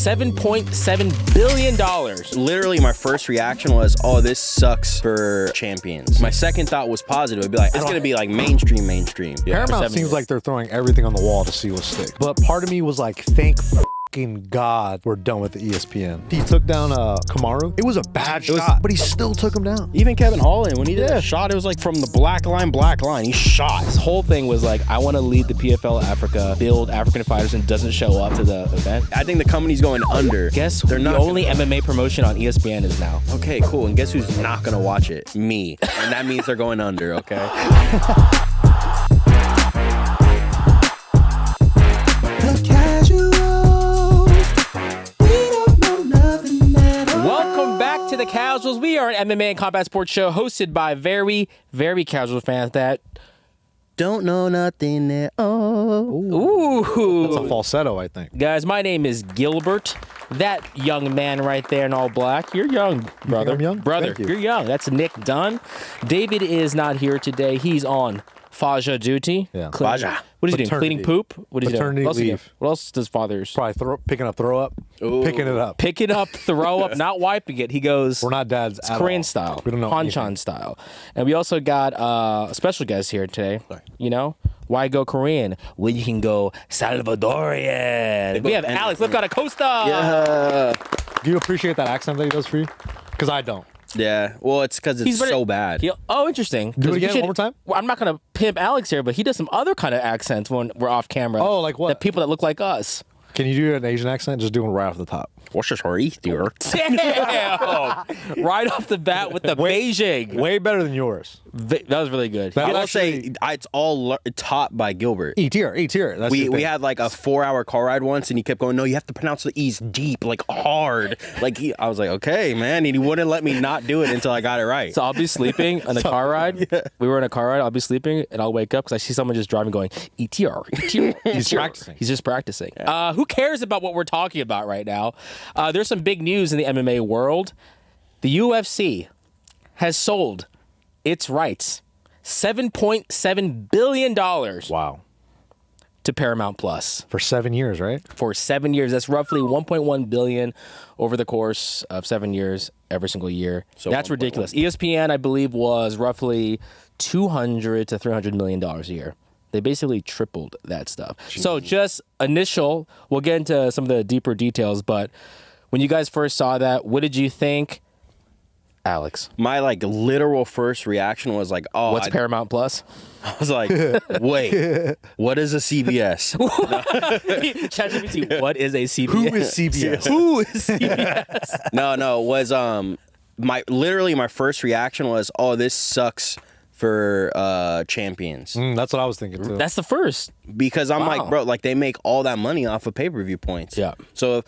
$7.7 billion. Literally, my first reaction was, oh, this sucks for champions. My second thought was positive. It'd be like, it's going to be like mainstream. Yeah, Paramount seems like they're throwing everything on the wall to see what sticks. But part of me was like, thank fucking God we're done with the ESPN. He took down Kamaru. It was a bad shot, but he still took him down. Even Kevin Holland, when he did that shot, it was like from the black line. He shot. His whole thing was like, I want to lead the PFL Africa, build African fighters, and doesn't show up to the event. I think the company's going under. Guess they're not the only MMA promotion on ESPN is now. Okay, cool. And guess who's not going to watch it? Me. And that means they're going under, okay? Welcome back to the Casuals. We are an MMA and combat sports show hosted by very, very casual fans that don't know nothing at all. Ooh. That's a falsetto, I think. Guys, my name is Gilbert. That young man right there in all black. You're young, brother. I'm young? Brother, Thank you. You're young. That's Nick Dunn. David is not here today. He's on Faja duty. Yeah. Faja. What is he doing? Paternity. Cleaning poop? What is he doing? Paternity What else, leave. what else does fathers? Probably picking up throw up. Ooh. Picking it up. Pick it up, throw up, not wiping it. He goes. We're not dads It's at Korean all. style. We don't know Hanchan anything. style. And we also got a special guest here today. Sorry. You know? Why go Korean when you can go Salvadorian? We have Alex Acosta. Yeah. Do you appreciate that accent that he does for you? Because I don't. Yeah. Well, it's because it's so bad. Oh, interesting. Do it 'Cause we again one more time? Well, I'm not going to pimp Alex here, but he does some other kind of accents when we're off camera. Oh, like what? The people that look like us. Can you do an Asian accent? Just do it right off the top. What's your story, dear? Damn! Right off the bat with the Beijing. Way better than yours. That was really good. That- I will actually- say it's all taught by Gilbert. E tier. That's We the thing. had like a 4-hour car ride once, and he kept going, no, you have to pronounce the E's deep, like hard. I was like, okay, man. And he wouldn't let me not do it until I got it right. So I'll be sleeping on a car ride. Yeah. We were in a car ride. I'll be sleeping, and I'll wake up because I see someone just driving going, ETR, ETR. He's practicing. He's just practicing. Who cares about what we're talking about right now? There's some big news in the MMA world. The UFC has sold its rights, $7.7 billion Wow. to Paramount Plus. For 7 years, right? For 7 years. That's roughly $1.1 billion over the course of 7 years, every single year. So that's 1.1. ridiculous. ESPN, I believe, was roughly $200 to $300 million a year. They basically tripled that stuff. Jeez. So just initial, we'll get into some of the deeper details, but when you guys first saw that, what did you think, Alex? My literal first reaction was like, oh, What's Paramount Plus? I was like, wait, what is a CBS? ChatGPT, what is a CBS? Who is CBS? Who is CBS? No, was my first reaction was, oh, this sucks for champions. That's what I was thinking too. That's the first. Because I'm Wow. like, bro, they make all that money off of pay-per-view points. Yeah. So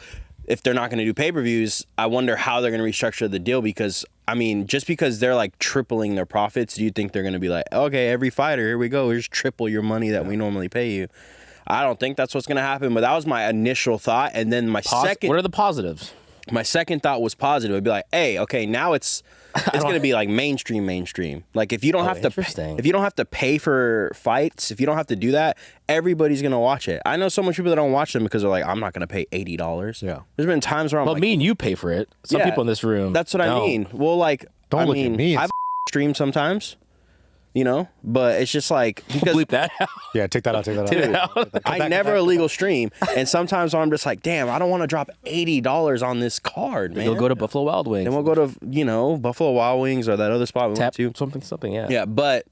if they're not going to do pay-per-views, I wonder how they're going to restructure the deal, because I mean, just because they're tripling their profits, do you think they're going to be like, okay, every fighter, here we go, here's triple your money that we normally pay you? I don't think that's what's going to happen, but that was my initial thought. And then my second... What are the positives? My second thought was positive. It'd be like, hey, okay, now it's going to be mainstream. If you don't have to pay for fights, if you don't have to do that, everybody's going to watch it. I know so many people that don't watch them because they're like, I'm not going to pay $80. Yeah. There's been times where I'm Well, me and you pay for it. Some Yeah, people in this room. That's what I don't. mean. Well, Don't look at me. I stream sometimes, but it's just because Bleep that out. Yeah, take that out. I never illegal stream, and sometimes I'm just like, damn, I don't want to drop $80 on this card, man. You'll go to Buffalo Wild Wings. Then we'll go to Buffalo Wild Wings or that other spot we went to. Something, yeah. Yeah, but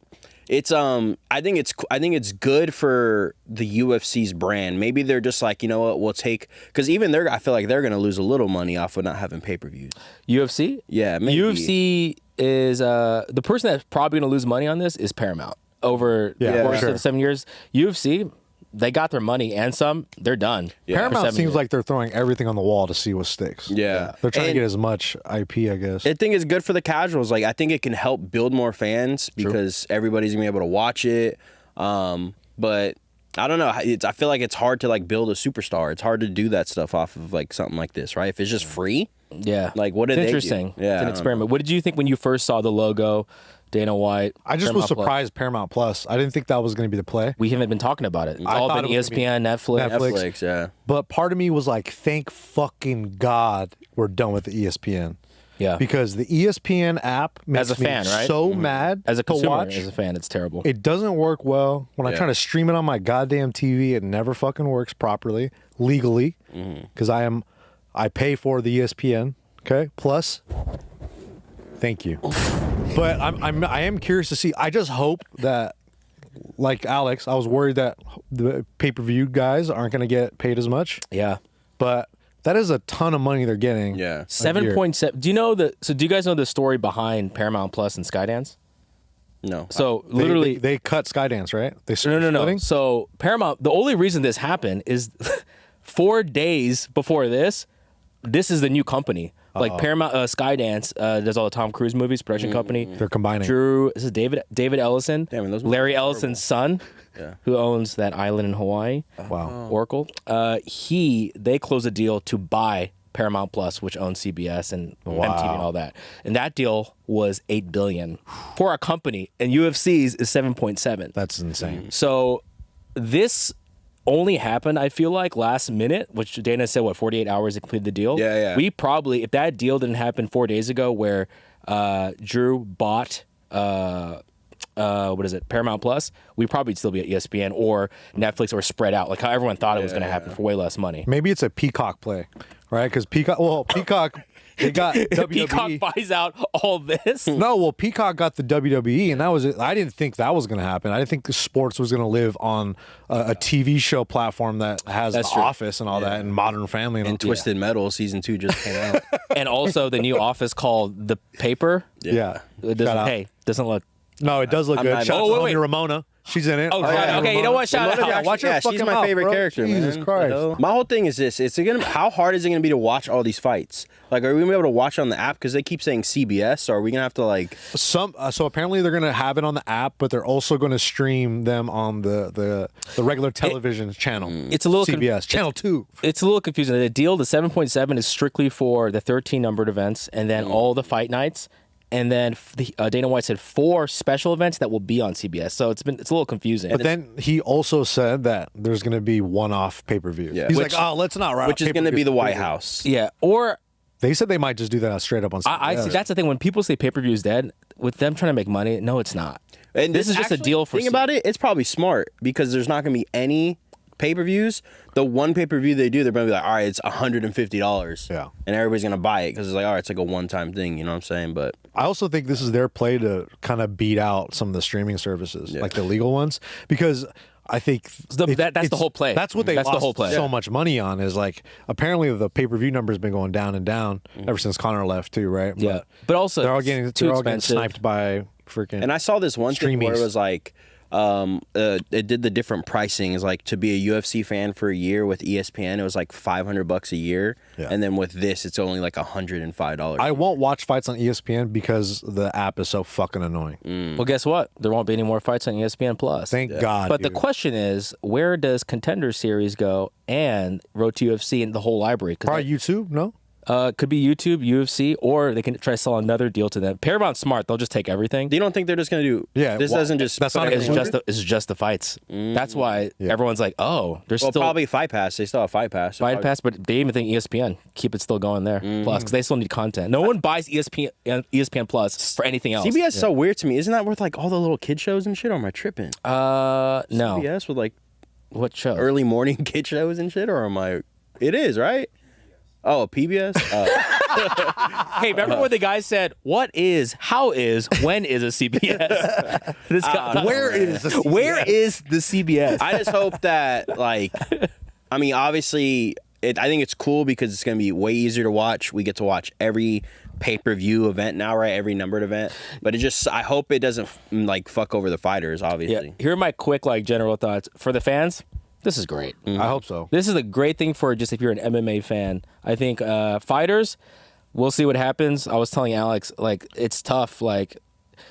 it's I think it's good for the UFC's brand. Maybe they're just like, you know what, we'll take, because even I feel like they're gonna lose a little money off of not having pay-per-views. UFC? Yeah, maybe. UFC is the person that's probably going to lose money on this is Paramount over the course of the 7 years. UFC, they got their money and some. They're done. Yeah. Paramount seems like they're throwing everything on the wall to see what sticks. Yeah. They're trying to get as much IP, I guess. I think it's good for the casuals. I think it can help build more fans because everybody's gonna be able to watch it. But I don't know. I feel like it's hard to build a superstar. It's hard to do that stuff off of something like this, right? If it's just free. Yeah. What did it's they interesting. do? Yeah, it's an experiment. What did you think when you first saw the logo? Dana White. I just was Paramount Plus. surprised Paramount Plus. I didn't think that was going to be the play. We haven't been talking about it. It's I all thought been it was gonna be ESPN, Netflix. Netflix, yeah. But part of me was like, thank fucking God we're done with the ESPN. Yeah. Because the ESPN app makes As a fan, me right? so mad As a to consumer, watch. as a fan, it's terrible. It doesn't work well. When I Yeah. try to stream it on my goddamn TV, it never fucking works properly, legally, because I pay for the ESPN, okay? Plus, thank you. But I am curious to see. I just hope that, like Alex, I was worried that the pay-per-view guys aren't going to get paid as much, Yeah. but that is a ton of money they're getting. Yeah. 7.7. Do you guys know the story behind Paramount Plus and Skydance? No. So They- literally, they cut Skydance, right? They no. splitting? So Paramount, the only reason this happened is 4 days before this is the new company. Like Paramount, Skydance does all the Tom Cruise movies, production company. They're combining. This is David Ellison, Damn, and those Larry movies are Ellison's son, who owns that island in Hawaii, Wow. Oracle. They closed a deal to buy Paramount Plus, which owns CBS and MTV and all that. And that deal was $8 billion for a company, and UFC's is 7.7. That's insane. So this only happened, I feel like, last minute, which Dana said, 48 hours to complete the deal? Yeah, yeah. We probably, if that deal didn't happen 4 days ago where Drew bought, Paramount Plus, we'd probably still be at ESPN or Netflix or spread out, like how everyone thought it was going to happen for way less money. Maybe it's a Peacock play, right? Because Peacock, they got WWE. Peacock buys out all this. No, well, Peacock got the WWE, and that was it. I didn't think that was going to happen. I didn't think the sports was going to live on a TV show platform that has That's The true. Office and all that, and Modern Family. And Twisted Metal season 2 just came out. And also the new office called The Paper. Yeah. It Shout out. doesn't look. No, it does look good. not- Shout out Oh, to wait. Homie Ramona. She's in it. Oh, okay, you know what? Shout Ramona's out. actually- watch her yeah, fucking she's my mouth, favorite bro. character, Jesus man. Christ. You know? My whole thing is this: how hard is it going to be to watch all these fights? Like, are we going to be able to watch on the app because they keep saying CBS? So are we going to have to like? So apparently they're going to have it on the app, but they're also going to stream them on the regular television channel. It's a little CBS channel 2. It's a little confusing. The deal, the 7.7, is strictly for the 13 numbered events, and then all the fight nights, and then Dana White said 4 special events that will be on CBS. So it's a little confusing. But then he also said that there's going to be one-off pay-per-views. Yeah. He's Which- like, let's not write Which is going to be the White House. yeah, or They said they might just do that straight up on CBS. I see. That's the thing. When people say pay-per-view is dead, with them trying to make money, no, it's not. And This is just a actually, deal for. Think about it. It's probably smart because there's not going to be any pay-per-views. The one pay-per-view they do, they're going to be like, all right, it's $150. Yeah. And everybody's going to buy it because it's like, all right, it's like a one-time thing. You know what I'm saying? But I also think this is their play to kind of beat out some of the streaming services, like the legal ones, because I think that's the whole play. That's what they That's the lost whole play. so much money on is like apparently the pay-per-view number has been going down and down ever since Connor left too, right? Yeah, but also they're all getting too expensive. sniped by freaking. And I saw this one thing where it Streamies. was like, it did the different pricing. Is like to be a UFC fan for a year with ESPN, it was like $500 a year, and then with this, it's only like $105. I won't watch fights on ESPN because the app is so fucking annoying. Well, guess what? There won't be any more fights on ESPN Plus. Thank God. But the dude. question is, where does Contender Series go and Road to UFC and the whole library? 'Cause Probably YouTube, no? could be YouTube, UFC, or they can try to sell another deal to them. Paramount's smart; they'll just take everything. You don't think they're just gonna do? Yeah, this well, doesn't just. that's put not It's everything- just the fights. That's why everyone's like, oh, there's Well, still probably Fight Pass. They still have Fight Pass. So Fight probably- Pass, but they even think ESPN keep it still going there. Plus, because they still need content. No one buys ESPN Plus for anything else. CBS is so weird to me. Isn't that worth like all the little kid shows and shit? Or am I tripping? No. CBS with like What show? early morning kid shows and shit, or am I? It is right. Oh, PBS. Hey, remember when the guy said, "What is? How is? When is a CBS?" This guy, Where is the where is the CBS? I just hope that like, I mean, obviously, I think it's cool because it's gonna be way easier to watch. We get to watch every pay-per-view event now, right? Every numbered event. But I hope it doesn't like fuck over the fighters. Obviously. Yeah. Here are my quick general thoughts for the fans. This is great. I hope so. This is a great thing for just if you're an MMA fan. I think fighters, we'll see what happens. I was telling Alex, like, it's tough. Like,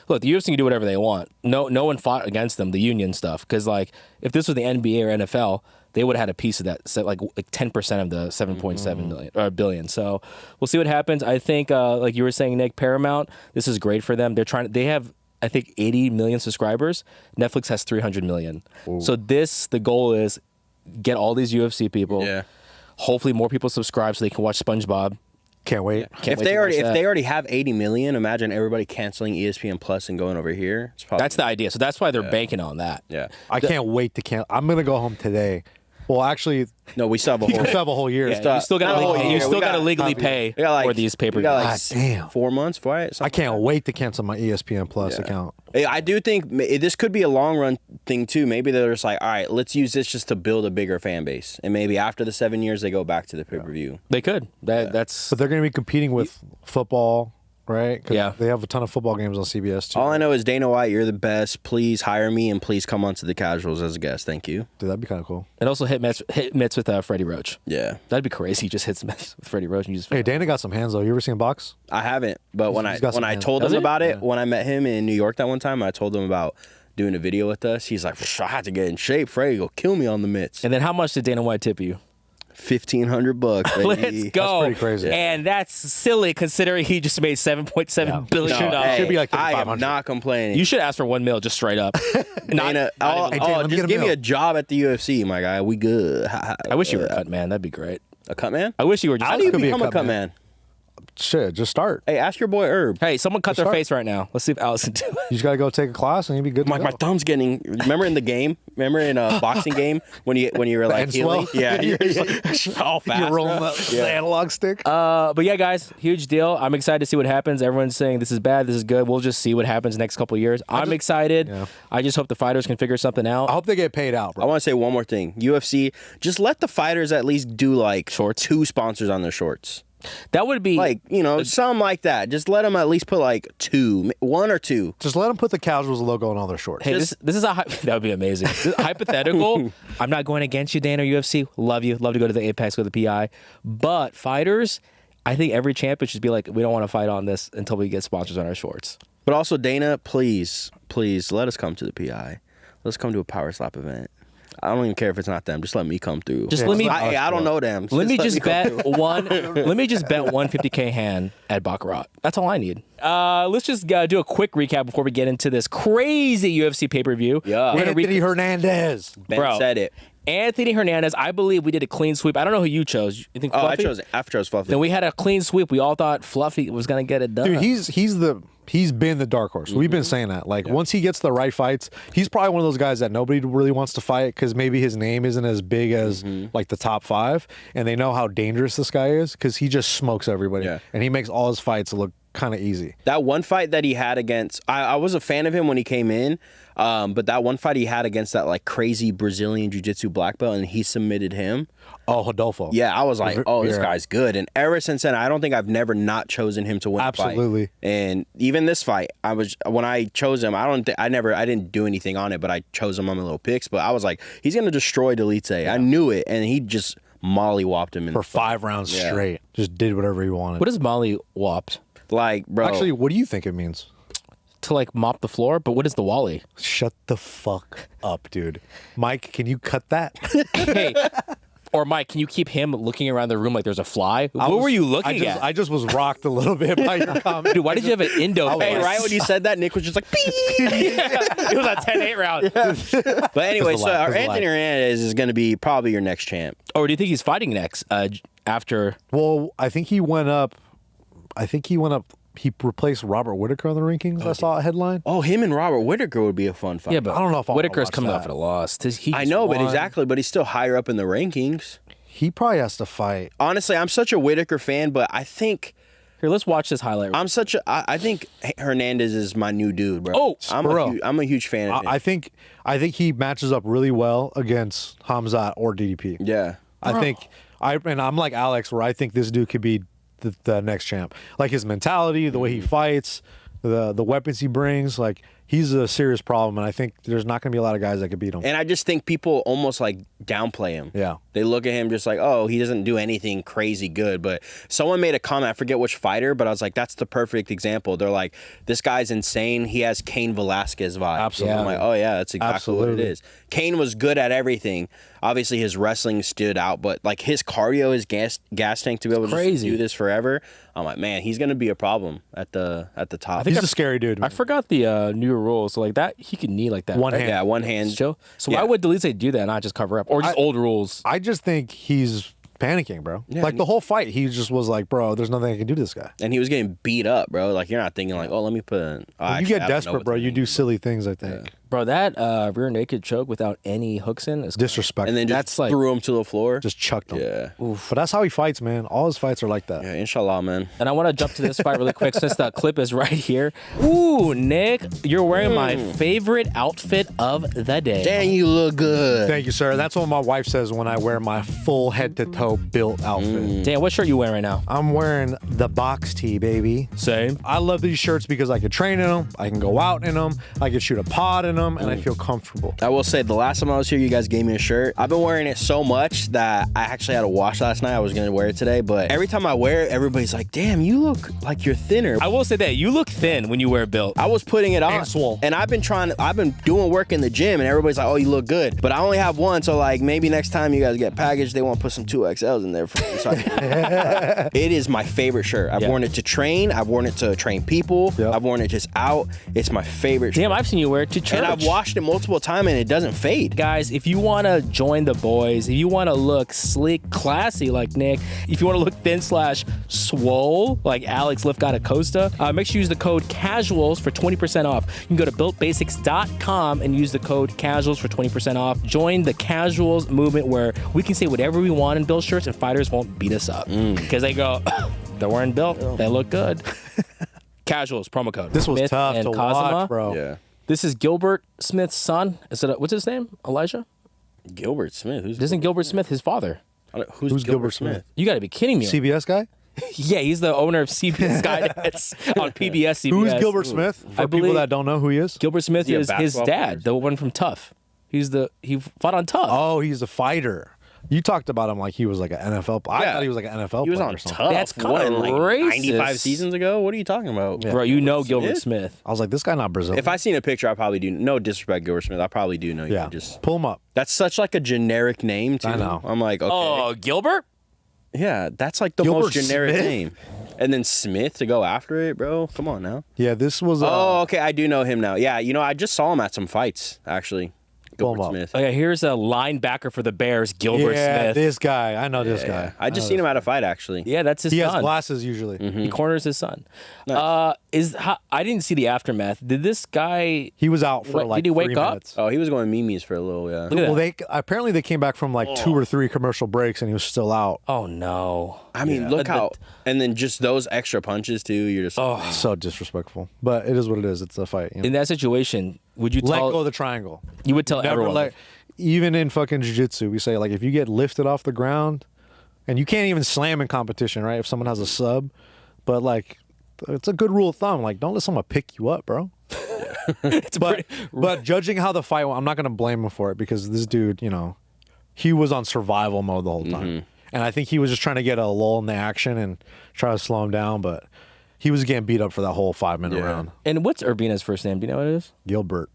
look, the UFC can do whatever they want. No one fought against them, the union stuff. Because, like, if this was the NBA or NFL, they would have had a piece of that, so like 10% of the 7.7 million or billion. So we'll see what happens. I think, like you were saying, Nick, Paramount, this is great for them. They have I think 80 million subscribers. Netflix has 300 million. Ooh. So the goal is get all these UFC people. Yeah. Hopefully more people subscribe so they can watch SpongeBob. Can't wait. Can't if wait they already have 80 million, imagine everybody canceling ESPN Plus and going over here. That's the idea. So that's why they're banking on that. Yeah. I can't wait to cancel. I'm gonna go home today. Well, actually, no, we still have a whole year. Yeah, you still got to legally pay for these pay-per-views. Like damn. 4 months for it. I can't wait to cancel my ESPN Plus account. I do think this could be a long-run thing, too. Maybe they're just like, all right, let's use this just to build a bigger fan base. And maybe after the 7 years, they go back to the pay-per-view. They could. That's. But they're going to be competing with football, right? Yeah. They have a ton of football games on CBS, too. All I know is, Dana White, you're the best. Please hire me and please come onto the Casuals as a guest. Thank you. Dude, that'd be kind of cool. And also hit mitts with Freddie Roach. Yeah. That'd be crazy. He just hits mitts with Freddie Roach. And you just hey, Dana got some hands, though. You ever seen him box? I haven't. But when I told Does him it? about it, when I met him in New York that one time, I told him about doing a video with us. He's like, I had to get in shape. Freddie will kill me on the mitts. And then how much did Dana White tip you? $1,500. Let's go. That's pretty crazy. And that's silly considering he just made $7.7 billion. No, should be like I am 500. not complaining. You should ask for $1 million just straight up. Dana, just give me a job at the UFC, my guy. We good. I wish you were a cut man. That'd be great. A cut man? I wish you were just. How do you could be a become a cut cut man. man? Shit, just start. Hey, ask your boy Herb. Hey, someone cut their start. face right now. Let's see if Allison do it. You just got to go take a class and you'll be good to My go. thumb's getting. Remember in the game? Remember in a boxing game when you were like And healing? swell? Yeah, you're just like all fast. You're rolling bro. the analog stick. But yeah, guys, huge deal. I'm excited to see what happens. Everyone's saying this is bad, this is good. We'll just see what happens next couple of years. I'm excited. Yeah. I just hope the fighters can figure something out. I hope they get paid out, I bro. want to say one more thing. UFC, just let the fighters at least do like Shorts? 2 sponsors on their shorts. That would be Like, something like that. Just let them at least put like 1 or 2. Just let them put the Casuals logo on all their shorts. Hey, this is that would be amazing. This is hypothetical. I'm not going against you, Dana, or UFC. Love you. Love to go to the Apex, go to the PI. But fighters, I think every champion should be like, we don't want to fight on this until we get sponsors on our shorts. But also, Dana, please let us come to the PI. Let's come to a power slap event. I don't even care if it's not them. Just let me come through. Just let me. I don't know them. Let me just me come bet through. one. Let me just bet 150K hand at Baccarat. That's all I need. Let's just do a quick recap before we get into this crazy UFC pay-per-view. Yeah. We're gonna Anthony Hernandez. Ben Bro. said it. Anthony Hernandez. I believe we did a clean sweep. I don't know who you chose. You think Fluffy? I chose Fluffy. Then we had a clean sweep. We all thought Fluffy was gonna get it done. Dude, he's been the dark horse. We've been saying that. Like, once he gets the right fights, he's probably one of those guys that nobody really wants to fight because maybe his name isn't as big as like the top 5, and they know how dangerous this guy is because he just smokes everybody, and he makes all his fights look kind of easy. That one fight that he had against, I was a fan of him when he came in, but that one fight he had against that like crazy Brazilian jiu-jitsu black belt, and he submitted him. Oh, Rodolfo. Yeah, I was like, oh, this Yeah. guy's good. And ever since then, I don't think I've never not chosen him to win a fight. Absolutely. And even this fight, when I chose him, I didn't do anything on it, but I chose him on my little picks. But I was like, he's gonna destroy Dolidze. I knew it, and he just molly-whopped him For 5 rounds straight. Just did whatever he wanted. what is Molly whopped? Like, bro. Actually, what do you think it means? To like mop the floor, but what is the Wally? Shut the fuck up, dude. Mike, can you cut that? Hey, or Mike, can you keep him looking around the room like there's a fly? What were you looking at? I just was rocked a little bit by your comment. Dude, why did you have an Indo Hey, face? right when you said that, Nick was just like, "Beep." It was a 10-8 round. But anyway, Just a so lie, our just a lie. Anthony Hernandez is going to be probably your next champ. Or do you think he's fighting next after? Well, I think he went up. He replaced Robert Whitaker on the rankings. I saw a headline. Oh, him and Robert Whitaker would be a fun fight. Yeah, but I don't know if I wanna Whitaker's watch coming that. off at a loss. I know, but he's still higher up in the rankings. He probably has to fight. Honestly, I'm such a Whitaker fan, but I think Here, let's watch this highlight. I think Hernandez is my new dude, bro. Oh, I'm a huge fan of him. I think he matches up really well against Khamzat or DDP. Yeah. I'm like Alex, where I think this dude could be the next champ. Like his mentality, the way he fights, the weapons he brings. Like He's a serious problem, and I think there's not going to be a lot of guys that could beat him. And I just think people almost like downplay him. Yeah. They look at him just like, oh, he doesn't do anything crazy good. But someone made a comment, I forget which fighter, but I was like, that's the perfect example. They're like, this guy's insane. He has Cain Velasquez vibe. Absolutely. I'm like, oh yeah, that's exactly what it is. Cain was good at everything. Obviously, his wrestling stood out, but like his cardio, his gas tank to be able to just do this forever. I'm like, man, he's gonna be a problem at the top. He's a scary dude. Man. I forgot the new rules. So like that, he could knee like that. One hand. Yeah, one hand. Chill. So why would Dolidze do that and not just cover up? Or just old rules? I just think he's panicking, bro. Yeah, like the whole fight, he just was like, bro, there's nothing I can do to this guy. And he was getting beat up, bro. Like, you're not thinking like, oh, let me put in. You get desperate, bro. You do silly things, I think. Yeah. Bro, that rear naked choke without any hooks in is Disrespectful. And then just threw him to the floor. Just chucked him. Yeah. Oof. But that's how he fights, man. All his fights are like that. Yeah, inshallah, man. And I want to jump to this fight really quick since the clip is right here. Ooh, Nick, you're wearing my favorite outfit of the day. Dang, you look good. Thank you, sir. That's what my wife says when I wear my full head-to-toe built outfit. Dan, what shirt you wearing right now? I'm wearing the box tee, baby. Same. I love these shirts because I can train in them, I can go out in them, I can shoot a pod in them, and I feel comfortable. I will say, the last time I was here, you guys gave me a shirt. I've been wearing it so much that I actually had to wash last night. I was going to wear it today, but every time I wear it, everybody's like, damn, you look like you're thinner. I will say that you look thin when you wear built. I was putting it on, And swole. and I've been doing work in the gym, and everybody's like, oh, you look good. But I only have one, so like maybe next time you guys get packaged, they want to put some 2XLs in there for me. So it is my favorite shirt. I've worn it to train. I've worn it to train people. Yep. I've worn it just out. It's my favorite shirt. Damn, I've seen you wear it to church. And I've washed it multiple times, and it doesn't fade. Guys, if you want to join the boys, if you want to look sleek, classy like Nick, if you want to look thin/swole like Alex Acosta, make sure you use the code CASUALS for 20% off. You can go to builtbasics.com and use the code CASUALS for 20% off. Join the casuals movement where we can say whatever we want in built shirts and fighters won't beat us up. Because they go, they're wearing built, they look good. Casuals, promo code. This was Smith tough and to Kazuma. watch, bro. Yeah. This is Gilbert Smith's son. What's his name? Elijah? Gilbert Smith. Isn't Gilbert Smith his father? Who's Gilbert Smith? You got to be kidding me. CBS guy? Yeah, he's the owner of CBS Skydance on PBS CBS. Who is Gilbert Smith? For people believe- that don't know who he is. Gilbert Smith he a is his basketball dad, player? the one from Tough. He fought on Tough. Oh, he's a fighter. You talked about him like he was like an NFL. I Yeah. thought he was like an NFL He was player on or something. Tough. That's kinda What, like racist. 95 seasons ago? What are you talking about? Yeah. Bro, you know Gilbert Smith? Smith. I was like, this guy not Brazilian. If I seen a picture, I probably do. No disrespect, Gilbert Smith. I probably do know. You yeah, just pull him up. that's such like a generic name too. I know. I'm like, okay, Oh, Gilbert? yeah, that's like the Gilbert most generic Smith? name. And then Smith to go after it, bro. Come on now. Yeah, this was. Oh, okay, I do know him now. Yeah, you know, I just saw him at some fights actually. Pull him Gilbert up. Smith. Okay, here's a linebacker for the Bears, Gilbert yeah, Smith. this guy. I know this guy. I just seen him at a fight actually. Yeah, that's his He son. has glasses usually. He corners his son. Nice. I didn't see the aftermath. Did this guy? He was out for What, like did he wake 3 up? minutes. Oh, he was going memes for a little, yeah. Look at Well, that. they apparently they came back from like 2 or 3 commercial breaks and he was still out. Oh no. I mean, look how, and then just those extra punches too. You're just, So disrespectful. But it is what it is. It's a fight. You know? In that situation, would you Let tell? go of the triangle. You would tell Never everyone. let. Even in fucking jiu-jitsu, we say like if you get lifted off the ground, and you can't even slam in competition, right? If someone has a sub, but like it's a good rule of thumb. Like don't let someone pick you up, bro. But judging how the fight went, I'm not gonna blame him for it because this dude, you know, he was on survival mode the whole time, and I think he was just trying to get a lull in the action and try to slow him down, but he was getting beat up for that whole 5-minute round. And what's Urbina's first name? Do you know what it is? Gilbert.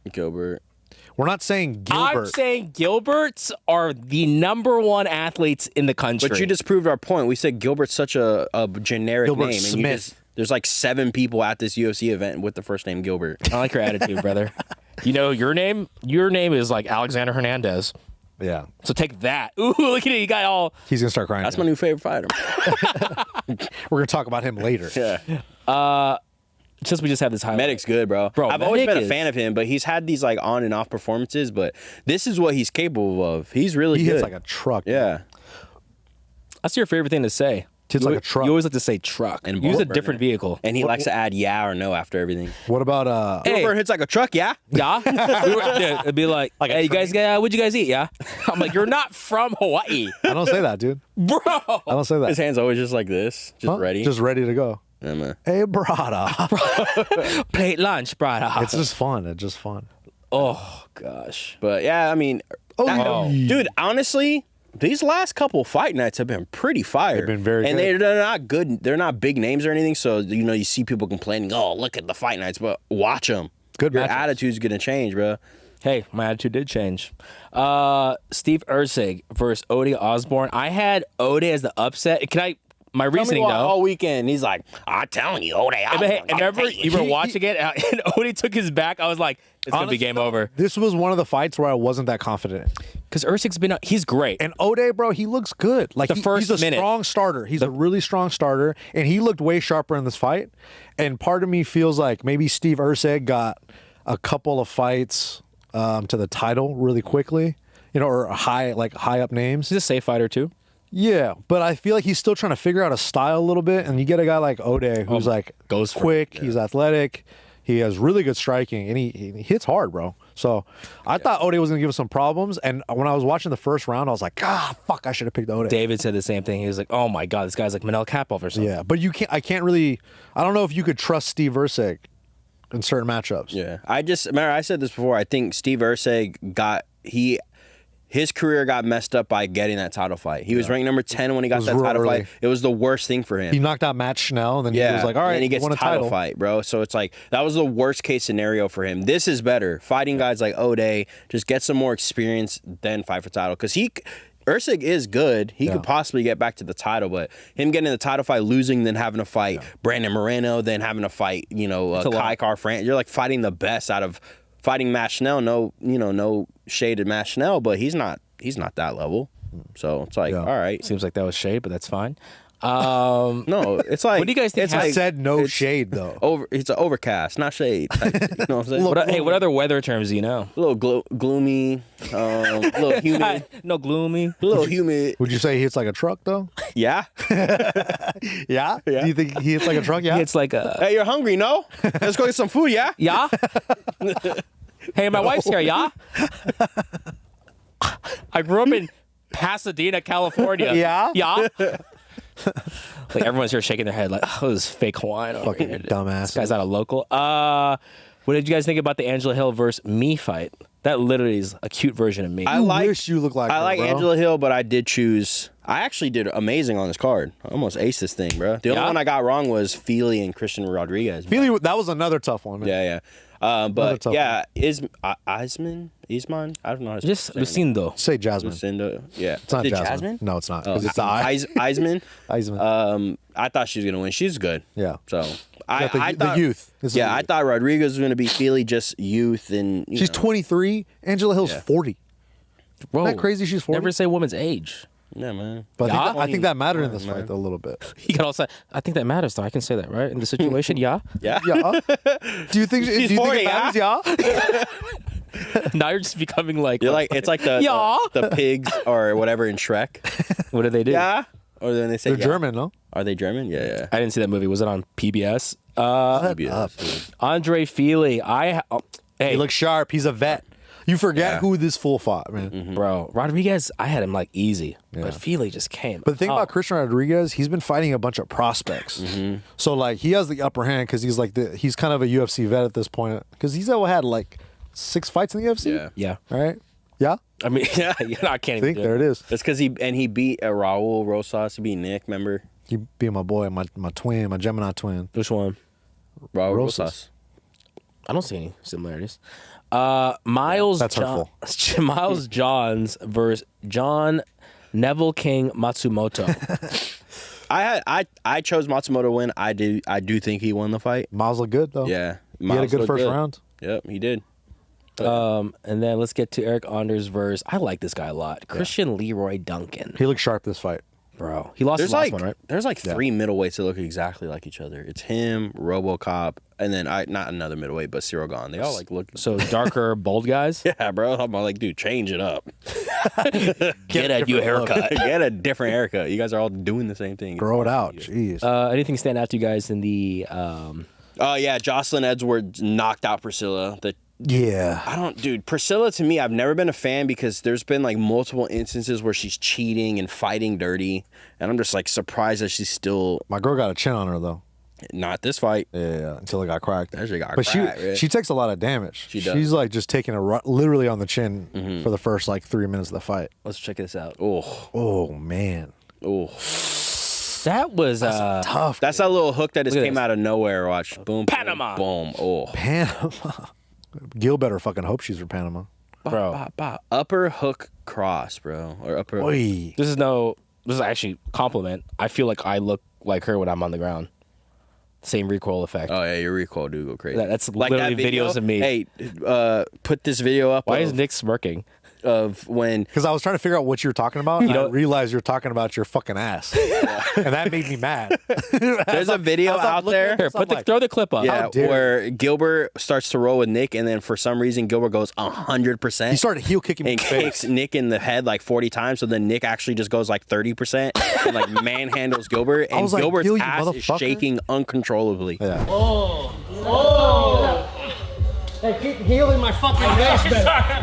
We're not saying Gilbert. I'm saying Gilberts are the #1 athletes in the country. But you just proved our point. We said Gilbert's such a generic Gilbert name, and Smith. you just there's like 7 people at this UFC event with the first name Gilbert. I like your attitude, brother. You know your name? Your name is like Alexander Hernandez. Yeah, So take that. Ooh, look at it. You got all. he's gonna start crying. That's my new favorite fighter. We're gonna talk about him later. Yeah, Since we just have this highlight. Medic's good, bro. Bro, I've always Medic been a is- fan of him, but he's had these like on and off performances. But this is what he's capable of. He's really He good. hits like a truck. yeah. That's your favorite thing to say. Hits You like al- a truck. You always like to say truck. And Use a Barber, different man. vehicle. And he likes to add yeah or no after everything. What about Hey. Gilbert hits like a truck, yeah. Yeah? Yeah, it'd be like a hey, you guys, what'd you guys eat? Yeah? I'm like, you're not from Hawaii. I don't say that, dude. Bro. I don't say that. His hand's always just like this, just Huh? ready. Just ready to go. Yeah, man. Hey, brother. Plate lunch, brother. It's just fun. It's just fun. Oh gosh. But yeah, I mean, dude, honestly, these last couple fight nights have been pretty fire. They've been very and good. they're not good. They're not big names or anything. So you see people complaining, "Oh, look at the fight nights," but watch them. Good Your matchups. attitude's gonna change, bro. Hey, my attitude did change. Steve Erceg versus Ode Osborne. I had Ode as the upset. My reasoning though. All weekend, he's like, "I'm telling you, Ode." Hey, remember you were watching it and Ode took his back. I was like, it's gonna be game over. This was one of the fights where I wasn't that confident. Because Erceg's he's great. And Ode, bro, he looks good. Like The first he's a minute. strong starter. He's a really strong starter, and he looked way sharper in this fight. And part of me feels like maybe Steve Erceg got a couple of fights to the title really quickly, or high up names. He's a safe fighter too. Yeah, but I feel like he's still trying to figure out a style a little bit. And you get a guy like Ode who's goes for quick, he's athletic, he has really good striking, and he hits hard, bro. So I thought Ode was gonna give us some problems. And when I was watching the first round, I was like, fuck, I should have picked Ode. David said the same thing. He was like, oh my God, this guy's like Manel Kapev or something. Yeah, but I can't really. I don't know if you could trust Steve Erceg in certain matchups. Yeah, I said this before. I think Steve Erceg his career got messed up by getting that title fight. He was ranked number 10 when he got that title early. fight. It was the worst thing for him. He knocked out Matt Schnell, and then he was like, all right, and he gets won a title fight, bro. So it's like that was the worst case scenario for him. This is better. Fighting guys like Ode, just get some more experience, then fight for title. Because Erceg is good. He could possibly get back to the title, but him getting the title fight, losing, then having to fight Brandon Moreno, then having to fight, Kai Car-France. You're like fighting the best out of fighting Matt Schnell. No shade at Matt Schnell, but he's not that level. So it's like, all right. Seems like that was shade, but that's fine. No, it's like, what do you guys think? I said no shade though. It's an overcast, not shade. You know what I'm saying? What other weather terms do you know? A little gloomy, a little humid. No gloomy. A little humid. Would you say he hits like a truck though? Yeah. Yeah. Do you think he hits like a truck? Yeah. It's like a. Hey, you're hungry, no? Let's go get some food, yeah? Yeah. Hey, my wife's here. Yeah. I grew up in Pasadena, California. Yeah? Yeah. Like everyone's here shaking their head like, oh, this is fake Hawaiian. Fucking dumbass. This guy's not a local. What did you guys think about the Angela Hill versus me fight? That literally is a cute version of me. I wish you looked like her, bro. Angela Hill, but I actually did amazing on this card. I almost aced this thing, bro. The only one I got wrong was Feely and Christian Rodriguez. Feely, that was another tough one, man. Yeah. But yeah, Isman? I don't know how to Just say it. Lucindo. Say Jasmine. Lucinda. Yeah. It's not Is it Jasmine. No, it's not. Because it's the I. Isman. Isman. I thought she was gonna win. She's good. Yeah. So The thought youth. I thought Rodriguez was gonna be Feely, just youth, and She's 23. Angela Hill's 40. Whoa. Isn't that crazy? She's 40. Never say woman's age. Yeah, man. But Yeah? I think that mattered in this fight though, a little bit. You can also. I think that matters, though. I can say that, right? In the situation, yeah. Yeah. Yeah. Do you think? She's do you 40, think it matters? Yeah. Now you're just becoming like. You're like it's like the pigs or whatever in Shrek. What do they do? Yeah. Or then they say They're German, no? Are they German? Yeah. I didn't see that movie. Was it on PBS? PBS. Andre Feely. Hey, He looks sharp. He's a vet. You forget who this fool fought, man. bro, Rodriguez. I had him like easy, but Feely just came. But the thing about Christian Rodriguez, he's been fighting a bunch of prospects. So like he has the upper hand because he's kind of a UFC vet at this point because he's had like 6 fights in the UFC. Yeah. Right. Yeah. I mean, I can't even. There it is. That's because he beat Raul Rosas. He beat Nick. Remember? He being my boy, my twin, my Gemini twin. Which one? Raul Rosas. Rosas. I don't see any similarities. Miles. That's hurtful. Miles Johns versus John Neville King Matsumoto. I chose Matsumoto to win. I do think he won the fight. Miles looked good though. Yeah. He had a good first round. Yep, he did. And then let's get to Eric Anders versus. I like this guy a lot. Christian Leroy Duncan. He looked sharp this fight. Bro, he lost his last one, right? There's like 3 middleweights that look exactly like each other. It's him, RoboCop, and then not another middleweight, but Cyril Gane. They all like look. So darker, bold guys. Yeah, bro. I'm like, dude, change it up. Get a new haircut. Get a different haircut. You guys are all doing the same thing. Grow it out. Jeez. Anything stand out to you guys in the? Oh yeah, Jocelyn Edwards knocked out Priscilla. Dude, Priscilla to me, I've never been a fan because there's been like multiple instances where she's cheating and fighting dirty, and I'm just like surprised that she's still. My girl got a chin on her though. Not this fight. Yeah, until it got cracked. That shit got but cracked. she takes a lot of damage. She does. She's like just taking literally on the chin for the first like 3 minutes of the fight. Let's check this out. Oh man. Oh. That was Tough. That's that little hook that just Look at came this. out of nowhere. Watch. Boom. Panama. Boom. Oh. Panama. Gil better fucking hope she's from Panama. bro. Upper hook cross, bro. Or upper. Oy. This is actually a compliment. I feel like I look like her when I'm on the ground. Same recoil effect. Oh yeah, your recoil do go crazy. That's like literally that video, videos of me. Hey, put this video up. Why is Nick smirking? Of when? Because I was trying to figure out what you were talking about, and I realized you're talking about your fucking ass, and that made me mad. There's a video out there. Here, throw the clip up. Yeah, where Gilbert starts to roll with Nick, and then for some reason Gilbert goes 100%. He started heel kicking me and in the face. kicks Nick in the head like 40 times. So then Nick actually just goes like 30% and like manhandles Gilbert, and was like, Gilbert's "Gil, you ass is motherfucker." shaking uncontrollably. Yeah. Hey, keep healing my fucking basement.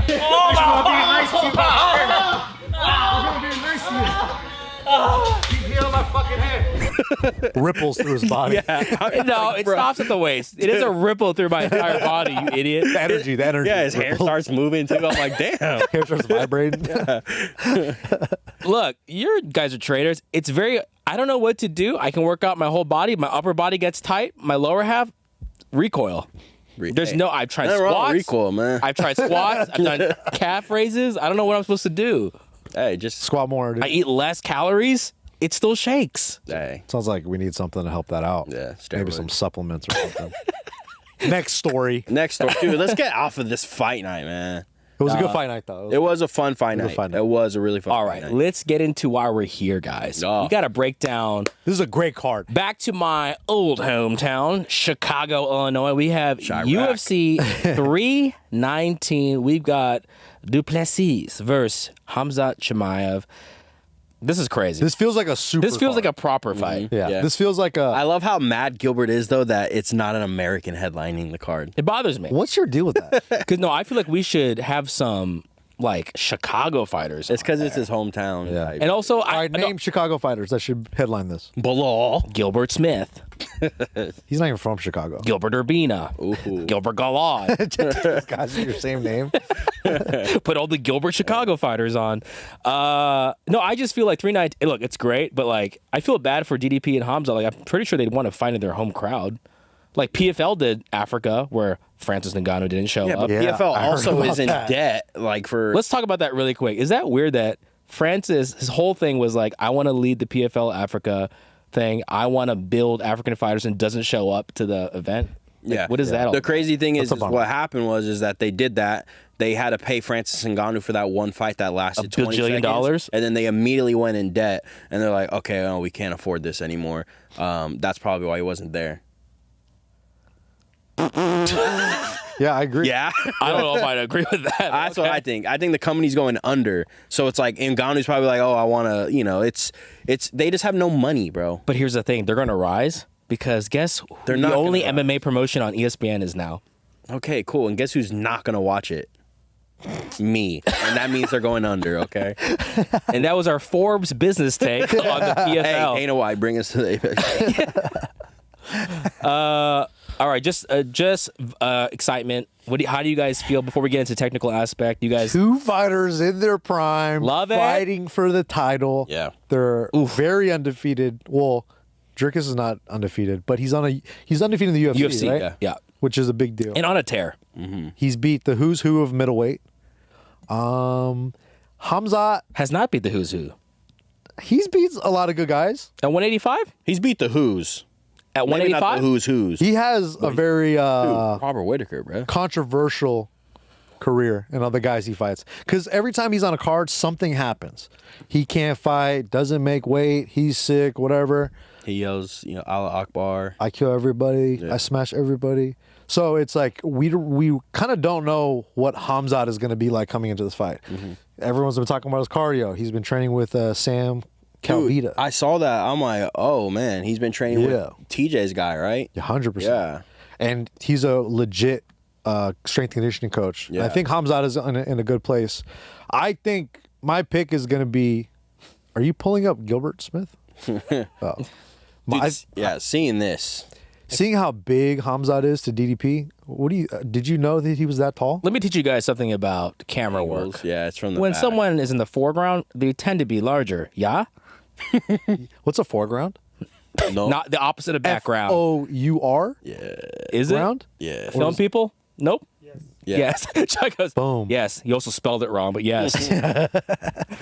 He's gonna be nice to you. He's gonna be nice to you. Keep healing my fucking head. Ripples through his body. No, it stops at the waist. It is a ripple through my entire body, you idiot. The energy. Yeah, his hair starts moving too. I'm like, damn. Hair starts vibrating. Look, you guys are traders. It's very, I don't know what to do. I can work out my whole body. My upper body gets tight. My lower half, recoil. There's no, I've tried squats. Recoil, man. I've tried squats. I've done calf raises. I don't know what I'm supposed to do. Hey, just Squat more, dude. I eat less calories. It still shakes. hey. Sounds like we need something to help that out. Yeah, Maybe steroids. some supplements or something. Next story. Next story, dude. Let's get off of this fight night, man. It was a good fight night, though. It was a fun fight was a night. fun night. It was a really fun. All fight right, night. let's get into why we're here, guys. Oh. We got to break down This is a great card. back to my old hometown, Chicago, Illinois. We have Chirac. UFC 319. We've got Duplessis versus Khamzat Chimaev. This is crazy. This feels like a super. This feels card. like a proper fight. Yeah. Yeah. This feels like a. I love how mad Gilbert is though that it's not an American headlining the card. It bothers me. What's your deal with that? Because, no, I feel like we should have some, like, Chicago fighters. It's because it's his hometown. Yeah. type. And also, All right, name Chicago fighters that should headline this. Bilal. Gilbert Smith, He's not even from Chicago. Gilbert Urbina, Ooh. Gilbert Galad. Guys, your same name. Put all the Gilbert Chicago fighters on. No, I just feel like 319. Look, it's great, but like I feel bad for DDP and Khamzat. Like I'm pretty sure they'd want to fight in their home crowd. Like PFL did Africa, where Francis Ngannou didn't show up. Yeah, PFL I heard also about is in that. debt. Like for Let's talk about that really quick. Is that weird that Francis, his whole thing was like, I want to lead the PFL Africa thing. I want to build African fighters, and doesn't show up to the event. Like, yeah. what is that all The about? crazy thing is a bummer. what happened was that they did that. They had to pay Francis Ngannou for that one fight that lasted $1 20 bajillion seconds, and then they immediately went in debt. And they're like, okay, we can't afford this anymore. That's probably why he wasn't there. Yeah, I agree. Yeah. I don't know if I'd agree with that. That's what I think. I think the company's going under. So it's like Ngannou's probably like, oh, I want to, it's they just have no money, bro. But here's the thing: they're going to rise because guess who They're the not only gonna MMA promotion on ESPN is now. Okay, cool. And guess who's not going to watch it? Me. And that means they're going under, okay? And that was our Forbes business take on the PFL. Hey, Dana White, bring us to the Apex. All right, just excitement. How do you guys feel before we get into technical aspect? You guys, Two fighters in their prime, Love it. fighting for the title. Yeah. They're very undefeated. Well, Jerkis is not undefeated, but he's undefeated in the UFC, UFC, right? yeah, Which is a big deal. and on a tear. He's beat the who's who of middleweight. Khamzat, Has not beat the who's who he's beat a lot of good guys. at 185. He's beat the Who's. At Maybe not 185. the Who's. He has a very Robert Whitaker, bro. controversial career in other guys he fights. Because every time he's on a card, something happens. He can't fight, doesn't make weight, he's sick, whatever. He yells, Allah Akbar. I kill everybody. I smash everybody. So it's like we kind of don't know what Khamzat is going to be like coming into this fight. Everyone's been talking about his cardio. He's been training with Sam Calvita. Dude, I saw that. I'm like, oh, man. He's been training with TJ's guy, right? 100%. Yeah. And he's a legit strength conditioning coach. Yeah. I think Khamzat is in a good place. I think my pick is going to be. Are you pulling up Gilbert Smith? Oh. Dude, yeah, seeing this. Seeing how big Khamzat is to DDP, did you know that he was that tall? Let me teach you guys something about camera work. Yeah, it's from the When back. someone is in the foreground, they tend to be larger. Yeah? What's a foreground? No. Not the opposite of background. FOUR? Yeah. Is it? Ground? Yeah. Film people? Nope. Yeah. Yes. Chuck goes, Boom. yes. You also spelled it wrong, but yes.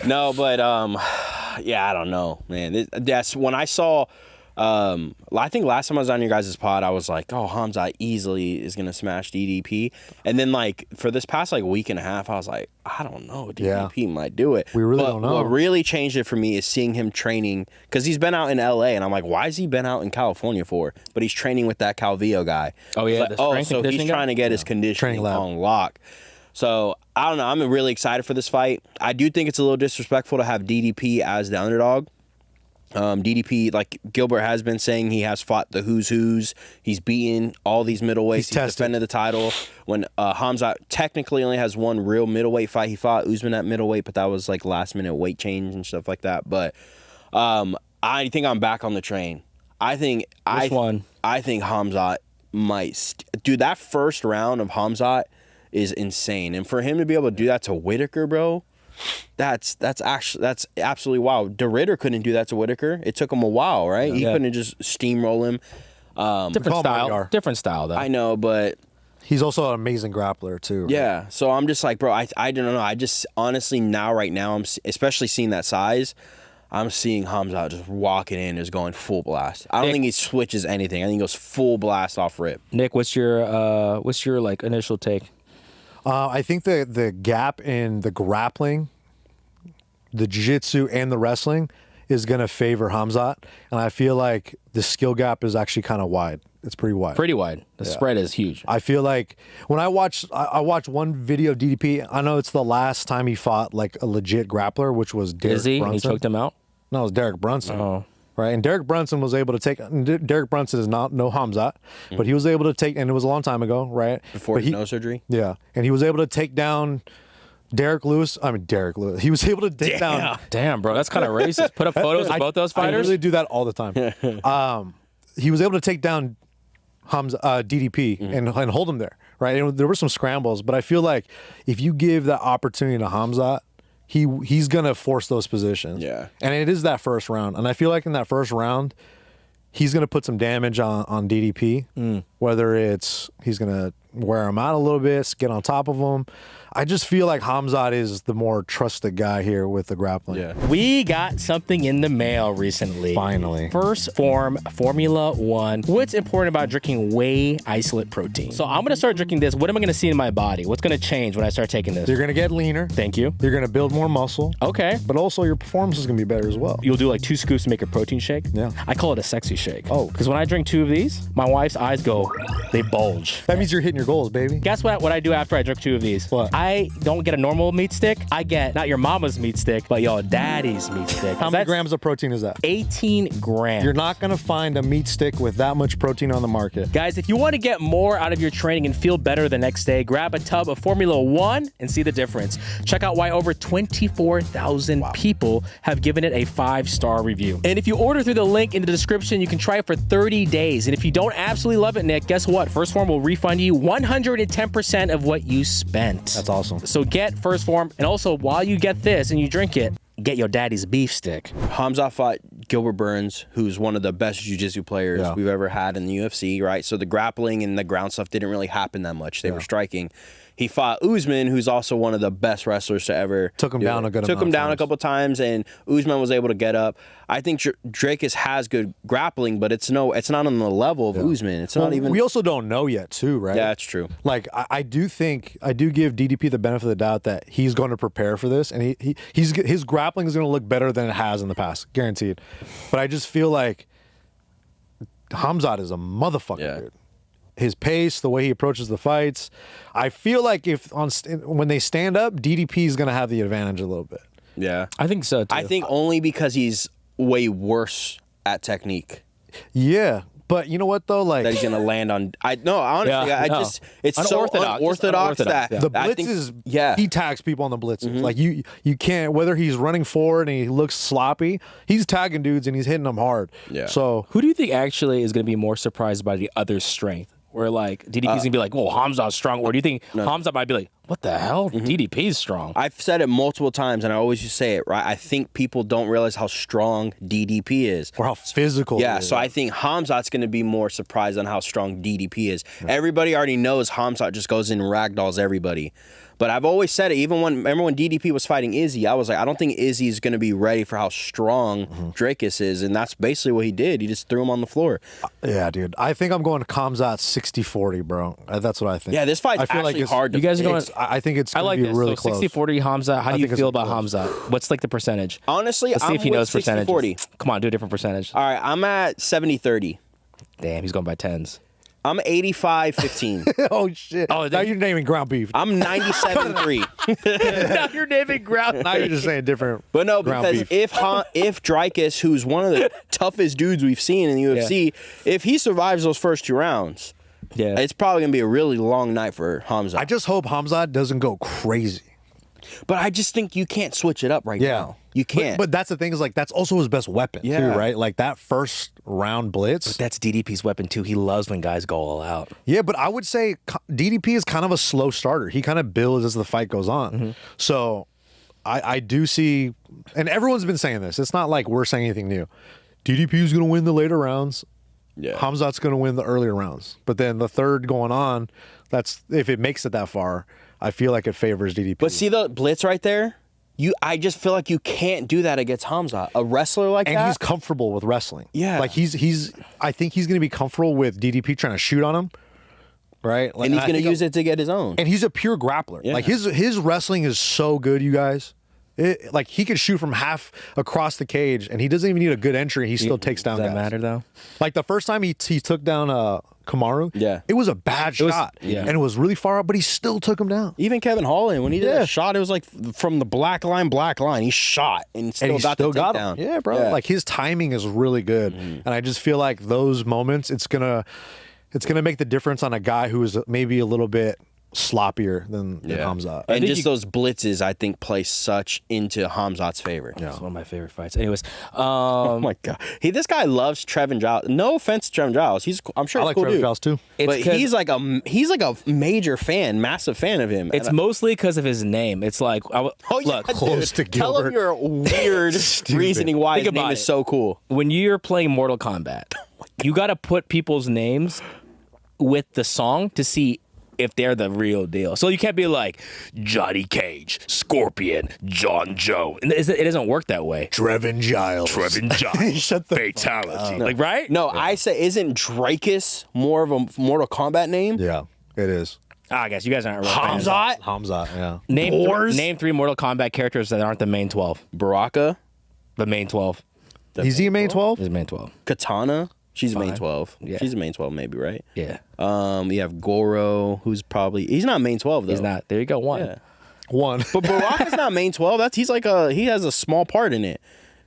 No, but yeah, I don't know, man. That's when I saw. I think last time I was on your guys' pod, I was like, "Oh, Khamzat easily is gonna smash DDP," and then like for this past like week and a half, I was like, "I don't know, DDP might do it." We really But don't know. What really changed it for me is seeing him training because he's been out in LA, and I'm like, "Why has he been out in California for?" But he's training with that Calvillo guy. Oh, yeah, Like, the strength and so he's conditioning trying guy? to get his conditioning Training lab. on lock. So I don't know. I'm really excited for this fight. I do think it's a little disrespectful to have DDP as the underdog. DDP, like Gilbert has been saying, he has fought the who's who's. He's beaten all these middleweights. He's defended the title. When Khamzat technically only has one real middleweight fight, he fought Usman at middleweight, but that was like last minute weight change and stuff like that. But I think I'm back on the train. I think one? I think Khamzat might dude. That first round of Khamzat is insane, and for him to be able to do that to Whitaker, bro. That's absolutely wild. DeRitter couldn't do that to Whitaker. It took him a while, right? He couldn't just steamroll him. Different Call style. Magar. Different style, though. I know, but He's also an amazing grappler too. yeah. So I'm just like, bro, I don't know. I just honestly right now, I'm especially seeing that size. I'm seeing Khamzat just walking in, just going full blast. I don't think he switches anything. I think he goes full blast off rip. Nick, what's your like initial take? I think the gap in the grappling, the jiu-jitsu, and the wrestling is going to favor Khamzat. And I feel like the skill gap is actually kind of wide. It's pretty wide. Pretty wide. The spread is huge. I feel like when I watched one video of DDP, I know it's the last time he fought like a legit grappler, which was Derek Is he? Brunson. He choked him out? No, it was Derek Brunson. Oh. Right, and Derek Brunson was able to take. Derek Brunson is not no Khamzat, but he was able to take, and it was a long time ago, right? Before but his nose surgery? Yeah, and he was able to take down Derek Lewis. He was able to take down. Damn, bro. That's kind of racist. Put up photos of both those I fighters? really do that all the time. He was able to take down DDP and hold him there, right? And there were some scrambles, but I feel like if you give that opportunity to Khamzat, he's gonna force those positions. Yeah. And it is that first round. And I feel like in that first round, he's gonna put some damage on DDP. Whether it's he's gonna wear him out a little bit, get on top of him. I just feel like Khamzat is the more trusted guy here with the grappling. Yeah. We got something in the mail recently. Finally. First Form Formula 1. What's important about drinking whey isolate protein? So I'm going to start drinking this. What am I going to see in my body? What's going to change when I start taking this? You're gonna get leaner. Thank you. You're gonna build more muscle. Okay. But also your performance is gonna be better as well. You'll do like 2 scoops to make a protein shake? Yeah. I call it a sexy shake. Oh. Because when I drink 2 of these, my wife's eyes go, they bulge. That means you're hitting your goals, baby. Guess what I do after I drink 2 of these? What? I don't get a normal meat stick. I get not your mama's meat stick, but your daddy's meat stick. How many grams of protein is that? 18 grams. You're not gonna find a meat stick with that much protein on the market. Guys, if you want to get more out of your training and feel better the next day, grab a tub of Formula 1 and see the difference. Check out why over 24,000 people have given it a 5-star review. And if you order through the link in the description, you can try it for 30 days. And if you don't absolutely love it, Nick, guess what? First Form will refund you 110% of what you spent. That's awesome. So get First Form, and also while you get this and you drink it, get your daddy's beef stick. Khamzat fought Gilbert Burns, who's one of the best jiu-jitsu players we've ever had in the UFC, right? So the grappling and the ground stuff didn't really happen that much. They were striking. He fought Usman, who's also one of the best wrestlers to ever Took him down a good Took amount him of down a times. couple times, and Usman was able to get up. I think Dracus has good grappling, but it's not on the level of Usman. It's not even. We also don't know yet, too, right? Yeah, that's true. Like I do give DDP the benefit of the doubt that he's going to prepare for this, and his grappling is going to look better than it has in the past, guaranteed. But I just feel like Khamzat is a motherfucker, dude. His pace, the way he approaches the fights. I feel like when they stand up, DDP is going to have the advantage a little bit. Yeah, I think so, too. I think only because he's way worse at technique. Yeah, But you know what though? Like that he's gonna land on. Honestly, it's so unorthodox that the blitzes. He tags people on the blitzes. Like you can't, whether he's running forward and he looks sloppy, he's tagging dudes and he's hitting them hard. Yeah. So who do you think actually is going to be more surprised by the other's strength? Where like DDP's gonna be like, "Oh, Khamzat's strong," or do you think Khamzat might be like, "What the hell? DDP's strong." I've said it multiple times, and I always just say it right. I think people don't realize how strong DDP is, or how physical. Yeah, so I think Khamzat's going to be more surprised on how strong DDP is. Everybody already knows Khamzat just goes in and ragdolls everybody. But I've always said it, remember when DDP was fighting Izzy, I was like, I don't think Izzy is going to be ready for how strong Drakus is, and that's basically what he did. He just threw him on the floor. Yeah, dude. I think I'm going to Khamzat 60-40, bro. That's what I think. Yeah, this fight's actually hard to You guys are going. I think it's going to be really close. 60-40 Khamzat. How do you feel about Khamzat? What's like the percentage? Honestly, let's see if he knows percentage. 60-40. Come on, do a different percentage. All right, I'm at 70-30. Damn, he's going by tens. I'm 85-15. Oh, shit. Oh, now you're naming ground beef. I'm 97-3. Now you're naming ground. Now you're just saying different. But no, because if Drakus, who's one of the toughest dudes we've seen in the UFC, if he survives those first 2 rounds, it's probably going to be a really long night for Khamzat. I just hope Khamzat doesn't go crazy. But I just think you can't switch it up right now. You can't. But that's the thing is, like, that's also his best weapon, too, right? Like, that first round blitz. But that's DDP's weapon, too. He loves when guys go all out. Yeah, but I would say DDP is kind of a slow starter. He kind of builds as the fight goes on. So I do see, and everyone's been saying this. It's not like we're saying anything new. DDP is going to win the later rounds. Yeah. Khamzat's going to win the earlier rounds. But then the third going on, that's if it makes it that far, I feel like it favors DDP. But see the blitz right there? I just feel like you can't do that against Khamzat. A wrestler like that. And he's comfortable with wrestling. Yeah. Like I think he's going to be comfortable with DDP trying to shoot on him. Right? Like, and he's going to use it to get his own. And he's a pure grappler. Yeah. Like his wrestling is so good, you guys. Like he could shoot from half across the cage, and he doesn't even need a good entry. He still takes down guys. Does that matter though? Like the first time he took down Kamaru, it was a bad shot, and it was really far up, but he still took him down. Even Kevin Holland, when he did that shot, it was like from the black line. He shot and still got the takedown. Yeah, bro. Yeah. Like his timing is really good, and I just feel like those moments, it's gonna make the difference on a guy who is maybe a little bit sloppier than Khamzat. And just those blitzes, I think, play such into Khamzat's favor. Yeah. It's one of my favorite fights. Anyways, oh my god, this guy loves Trevin Giles. No offense to Trevin Giles, I'm sure I he's like cool Trevin dude. Giles too. But he's like a major fan, massive fan of him. It's mostly because of his name. It's like, look, close to Gilbert. Tell him your weird reasoning why his name is so cool. When you're playing Mortal Kombat, you got to put people's names with the song to see if they're the real deal. So you can't be like Johnny Cage, Scorpion, John Joe. And it doesn't work that way. Trevin Giles. Shut the fatality. Like, right? No, I say, isn't Drakus more of a Mortal Kombat name? Yeah, it is. I guess you guys aren't real fans. Khamzat, yeah. Name 3 Mortal Kombat characters that aren't the main 12. Baraka. The main 12. Is he a main 12? He's a main 12. Katana. She's a main 12. Yeah. She's a main 12 maybe, right? Yeah. You have Goro, who's he's not main 12 though. He's not. There you go, 1. Yeah. 1. But Baraka's not main 12. He has a small part in it.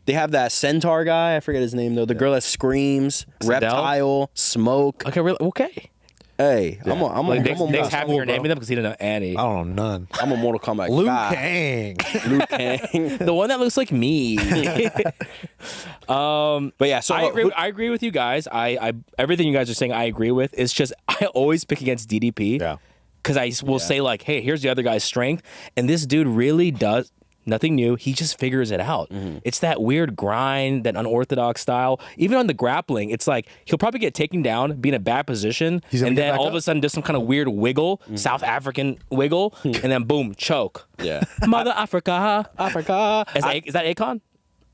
They have that centaur guy, I forget his name though. The girl that screams, Reptile, Smoke. Okay, okay. Hey, I'm Nick's happy you're naming them because he didn't know any. I don't know none. I'm a Mortal Kombat Liu guy. Kang. Liu Kang. The one that looks like me. But yeah, so I agree with you guys. I everything you guys are saying I agree with. It's just I always pick against DDP. Yeah. Because I will say like, hey, here's the other guy's strength. And this dude really does nothing new. He just figures it out. It's that weird grind, that unorthodox style. Even on the grappling, it's like he'll probably get taken down, be in a bad position, and then all of a sudden does some kind of weird wiggle, South African wiggle, and then boom, choke. Yeah. Mother Africa. Is that Akon?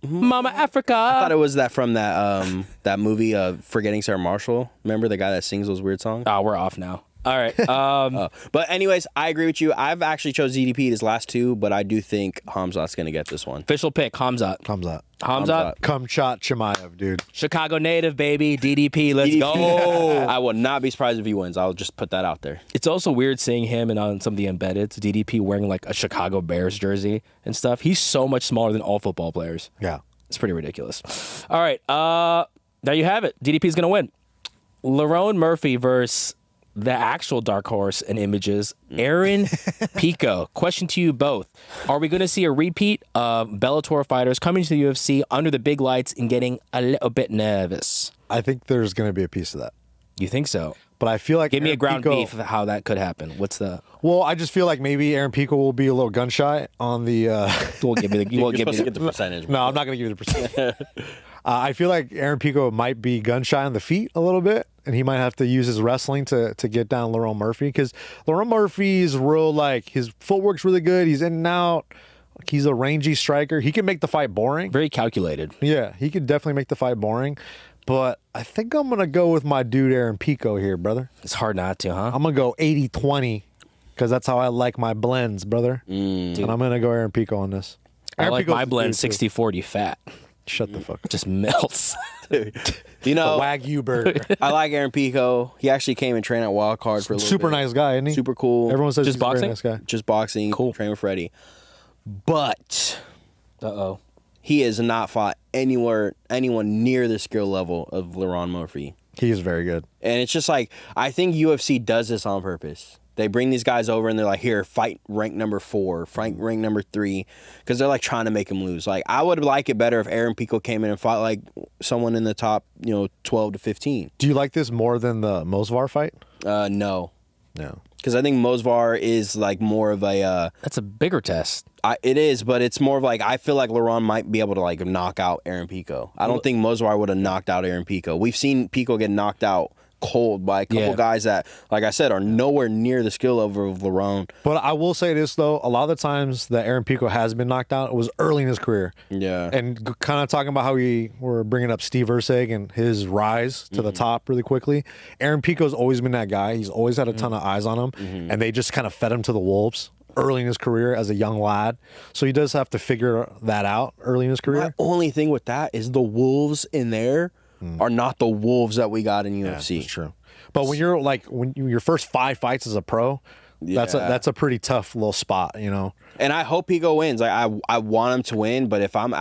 Mama Africa. I thought it was that from that movie, Forgetting Sarah Marshall. Remember the guy that sings those weird songs? Oh, we're off now. All right. But anyways, I agree with you. I've actually chose DDP his last 2, but I do think Khamzat's going to get this one. Official pick, Khamzat. Khamzat. Khamzat, Chimaev, dude. Chicago native, baby. DDP, let's go. I would not be surprised if he wins. I'll just put that out there. It's also weird seeing him and on some of the embeddeds, DDP wearing like a Chicago Bears jersey and stuff. He's so much smaller than all football players. Yeah. It's pretty ridiculous. All right. There you have it. DDP's going to win. Lerone Murphy versus the actual dark horse in images, Aaron Pico. Question to you both. Are we going to see a repeat of Bellator fighters coming to the UFC under the big lights and getting a little bit nervous? I think there's going to be a piece of that. You think so? But I feel like Give me a ground Pico, beef of how that could happen. What's the... Well, I just feel like maybe Aaron Pico will be a little gun shy on the... You won't give me the... You won't You're give me supposed to get the percentage. No, I'm not going to give you the percentage. I feel like Aaron Pico might be gun shy on the feet a little bit, and he might have to use his wrestling to get down Lerone Murphy, because Lerone Murphy is real, like, his footwork's really good. He's in and out. He's a rangy striker. He can make the fight boring. Very calculated. Yeah, he could definitely make the fight boring. But I think I'm going to go with my dude Aaron Pico here, brother. It's hard not to, huh? I'm going to go 80-20, because that's how I like my blends, brother. And I'm going to go Aaron Pico on this. I Aaron like Pico's my the blend dude, too. 60-40 fat. Shut the fuck up. Just melts. You The know, Wagyu burger. I like Aaron Pico. He actually came and trained at Wild Card for a little Super bit. nice guy, isn't he? Super cool. Everyone says Just he's a very boxing? nice guy. Just boxing. Cool. Train with Freddie. But Uh-oh. he has not fought anyone near the skill level of Lerone Murphy. He is very good. And it's just like, I think UFC does this on purpose. They bring these guys over and they're like, here, fight rank number 4, fight rank number 3, because they're like trying to make him lose. Like, I would like it better if Aaron Pico came in and fought like someone in the top, 12 to 15. Do you like this more than the Mosvar fight? No. No. Because I think Mosvar is like more of a... That's a bigger test. it is, but it's more of like, I feel like Lerone might be able to like knock out Aaron Pico. I don't think Mosvar would have knocked out Aaron Pico. We've seen Pico get knocked out cold by a couple guys that, like I said, are nowhere near the skill level of Lerone. But I will say this, though. A lot of the times that Aaron Pico has been knocked out, it was early in his career. Yeah. And kind of talking about how we were bringing up Steve Erceg and his rise to the top really quickly. Aaron Pico's always been that guy. He's always had a ton of eyes on him. And they just kind of fed him to the wolves early in his career as a young lad. So he does have to figure that out early in his career. My only thing with that is the wolves in there are not the wolves that we got in UFC. That's true. But when you're like, your first 5 fights as a pro, that's a pretty tough little spot, And I hope Pico wins. Like I want him to win, but if I'm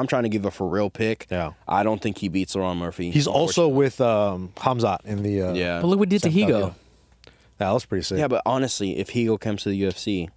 trying to give a for real pick, I don't think he beats Lerone Murphy. He's also with Khamzat in the But look what did to Higo. That was pretty sick. Yeah, but honestly, if Higo comes to the UFC,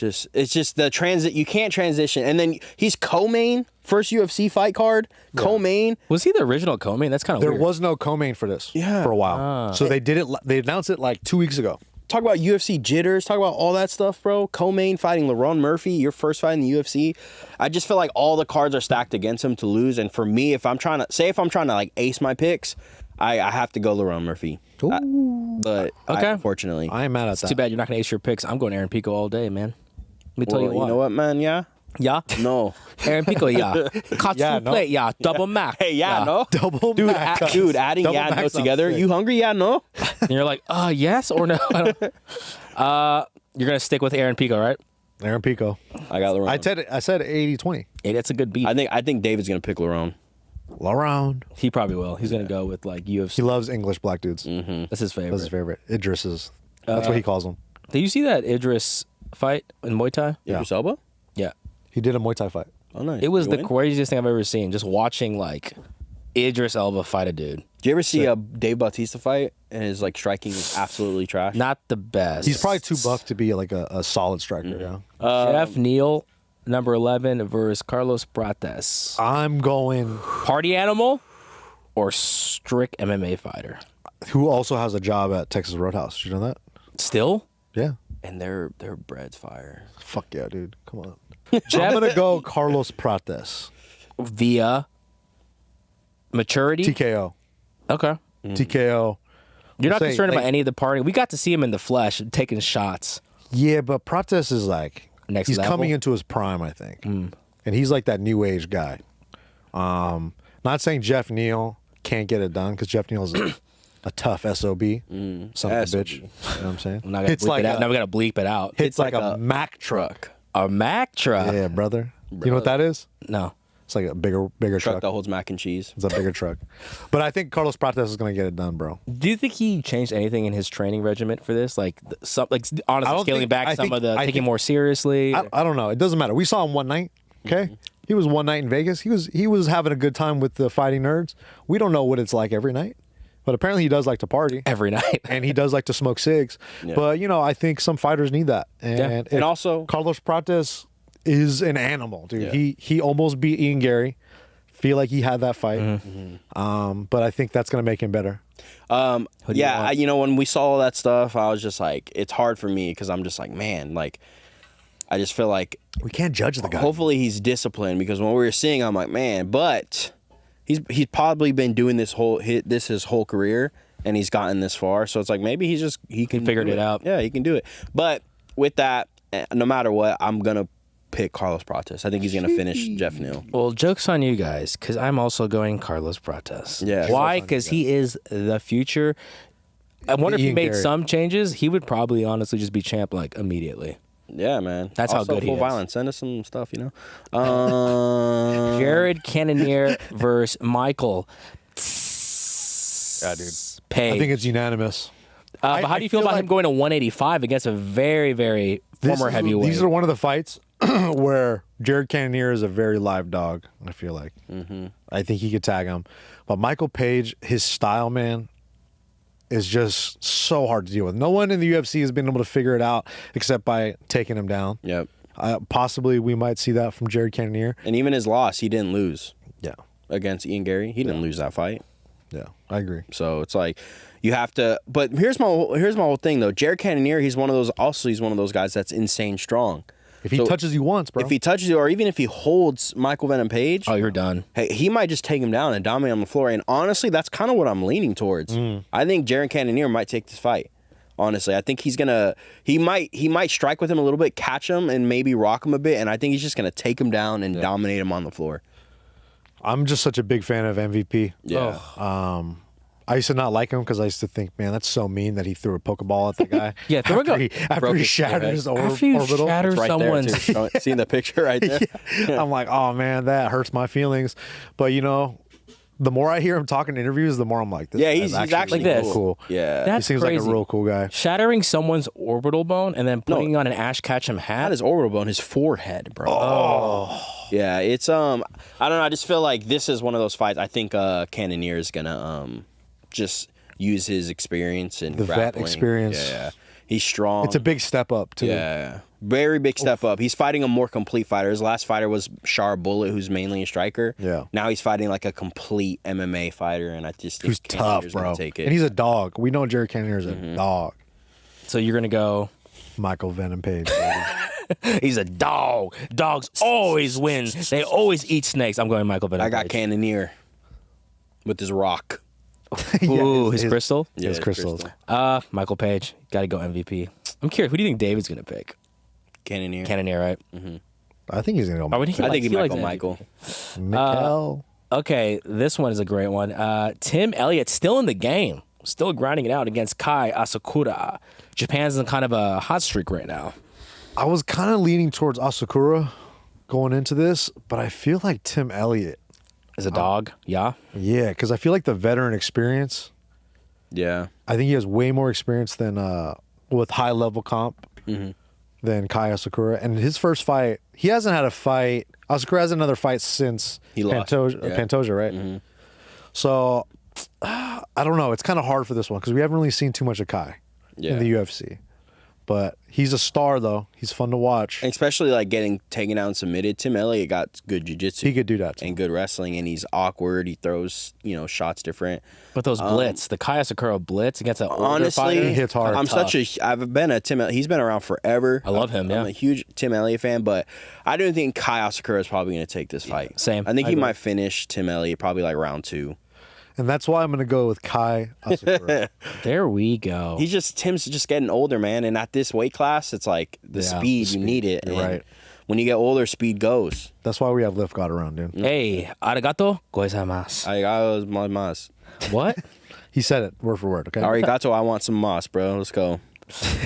it's just the transit. You can't transition, and then he's co-main first UFC fight card. Co-main. Was he the original co-main? That's kind of There weird. was no co-main for this Yeah. for a while. So they did it. They announced it like 2 weeks ago. Talk about UFC jitters. Talk about all that stuff, bro. Co-main fighting Lerone Murphy, your first fight in the UFC. I just feel like all the cards are stacked against him to lose. And for me, if I'm trying to like ace my picks, I have to go Lerone Murphy. But Okay. unfortunately, I am mad at that. Too bad you're not going to ace your picks. I'm going Aaron Pico all day, man. Let me tell you well, why. you know what, man? Yeah. Yeah? No. Aaron Pico, yeah. Katsu Yeah, no. plate, yeah. Double mac. Hey, yeah, no. Double Dude, mac. adding Double yeah, no mac sounds together. sick. You hungry? Yeah, no. And you're like, yes or no? I don't- you're going to stick with Aaron Pico, right? Aaron Pico. I got Lerone. I said 80-20. Hey, that's a good beat. I think David's gonna pick Lerone. Around. He probably will. He's going to go with like UFC. He loves English black dudes. That's his favorite. That's his favorite. Idris's. That's what he calls them. Did you see that Idris fight in Muay Thai? Idris Elba? Yeah. He did a Muay Thai fight. Oh, nice. It was You the win? craziest thing I've ever seen. Just watching like Idris Elba fight a dude. Do you ever see a Dave Bautista fight and his like striking is absolutely trash? Not the best. He's probably too buff to be like a solid striker. Yeah. Jeff Neal, number 11 versus Carlos Prates. I'm going. Party animal or strict MMA fighter? Who also has a job at Texas Roadhouse? Did you know that? Still? Yeah. And their bread's fire. Fuck yeah, dude. Come on. I'm gonna go Carlos Prates. Via maturity? TKO. Okay. TKO. You're not Say, concerned like- about any of the party. We got to see him in the flesh taking shots. Yeah, but Prates is like Next he's level? coming into his prime, I think, and he's like that new age guy. Not saying Jeff Neal can't get it done because Jeff Neal's a tough SOB, son of a SOB. bitch. You know what I'm saying? I'm not gonna bleep it out. Now we got to bleep it out. It's like a Mack truck. A Mack truck? Yeah, brother. You know what that is? No. It's like a bigger Truck truck. that holds mac and cheese. It's a bigger truck. But I think Carlos Prates is gonna get it done, bro. Do you think he changed anything in his training regimen for this? Like, honestly, scaling back some of the taking more seriously? I don't know. It doesn't matter. We saw him one night. Okay, he was one night in Vegas. He was having a good time with the fighting nerds. We don't know what it's like every night. But apparently he does like to party every night. and he does like to smoke cigs. Yeah. But, you know, I think some fighters need that. And, And also, Carlos Prates is an animal, dude. Yeah. He almost beat Ian Gary. Feel like he had that fight. But I think that's going to make him better. you know, when we saw all that stuff, I was just like, it's hard for me because I'm just like, man, like, I just feel like We can't judge the guy. hopefully he's disciplined because when we were seeing, I'm like, man, but he's probably been doing this his whole career and he's gotten this far. So it's like maybe he can figured do it out. Yeah, he can do it. But with that, no matter what, I'm gonna pick Carlos Prates. I think he's gonna finish Jeff Neal. Well, joke's on you guys, because I'm also going Carlos Prates. Yeah. Why? Because he is the future. I wonder if he Ian made Gary. some changes, he would probably honestly just be champ like immediately. Yeah, man. That's how Also, good he full is. violence. Send us some stuff, you know. Jared Cannonier versus Michael. Yeah, dude. Page. I think it's unanimous. but how do you feel about him going to 185 against a very, very former heavyweight? These are one of the fights where Jared Cannonier is a very live dog, I feel like. I think he could tag him. But Michael Page, his style, man, is just so hard to deal with. No one in the UFC has been able to figure it out except by taking him down. Yep. Possibly we might see that from Jared Cannonier. And even his loss, he didn't lose Yeah. against Ian Gary. He didn't lose that fight. Yeah, I agree. So it's like you have to. But here's my whole thing though. Jared Cannonier, he's one of those guys that's insane strong. If he touches you once, bro. If he touches you, or even if he holds Michael Venom Page, Oh, you're done. hey, he might just take him down and dominate on the floor. And honestly, that's kind of what I'm leaning towards. I think Jared Cannonier might take this fight. Honestly, I think he might strike with him a little bit, catch him, and maybe rock him a bit. And I think he's just gonna take him down and dominate him on the floor. I'm just such a big fan of MVP. Yeah. I used to not like him because I used to think, man, that's so mean that he threw a Pokeball at the guy. Yeah, throw a go- after broke he his shattered head. his After you orbital. shatter It's right someone's... there too. Seeing the picture right there. I'm like, oh man, that hurts my feelings. But you know, the more I hear him talking in interviews, the more I'm like, this Yeah, guy's he's actually Like this. cool. Yeah. He That's seems crazy. like a real cool guy. Shattering someone's orbital bone and then putting on an Ash Ketchum hat. Not his orbital bone, his forehead, bro. Oh. Yeah, it's I don't know, I just feel like this is one of those fights. I think Cannonier is gonna just use his experience and The vet grappling. experience. Yeah. He's strong. It's a big step up too. Yeah. Very big step up. He's fighting a more complete fighter. His last fighter was Shar Bullet, who's mainly a striker. Yeah. Now he's fighting like a complete MMA fighter, and I just think Who's tough, Cannonier's gonna bro. take it. And he's a dog. We know Jared Cannonier is a dog. So you're going to go... Michael Venom Page. baby. He's a dog. Dogs always win. They always eat snakes. I'm going Michael Venom I got Page. Cannonier with his rock. Ooh, his crystal? Yeah, His crystals. Michael Page. Got to go MVP. I'm curious. Who do you think David's going to pick? Cannonier. Cannonier, right? I think he's gonna go. Or would he I think he might likes go MVP. Michael. Mikel. Okay, this one is a great one. Tim Elliott still in the game. Still grinding it out against Kai Asakura. Japan's in kind of a hot streak right now. I was kind of leaning towards Asakura going into this, but I feel like Tim Elliott. As a dog, yeah. Yeah, because I feel like the veteran experience. Yeah. I think he has way more experience than with high level comp than Kai Asakura. And his first fight, he hasn't had a fight. Asakura has another fight since He lost. Pantoja, right? So I don't know. It's kind of hard for this one because we haven't really seen too much of Kai in the UFC. But he's a star, though. He's fun to watch. Especially like getting taken out and submitted. Tim Elliott got good jiu-jitsu. He could do that, too. And good wrestling, and he's awkward. He throws, shots different. But those blitz, the Kai Asakura blitz against an older Honestly, fighter, He hits hard. I've been a Tim. He's been around forever. I love him, yeah. I'm a huge Tim Elliott fan, but I don't think Kai Asakura is probably going to take this fight. same. I think I he agree. might finish Tim Elliott probably like round 2. And that's why I'm going to go with Kai Asakura. There we go. Tim's just getting older, man, and at this weight class, it's like the speed you need it. You're and right. When you get older, speed goes. That's why we have Lift God around, dude. Hey, arigato gozaimasu. I was my mas. What? He said it word for word, okay? Arigato, I want some mas, bro. Let's go.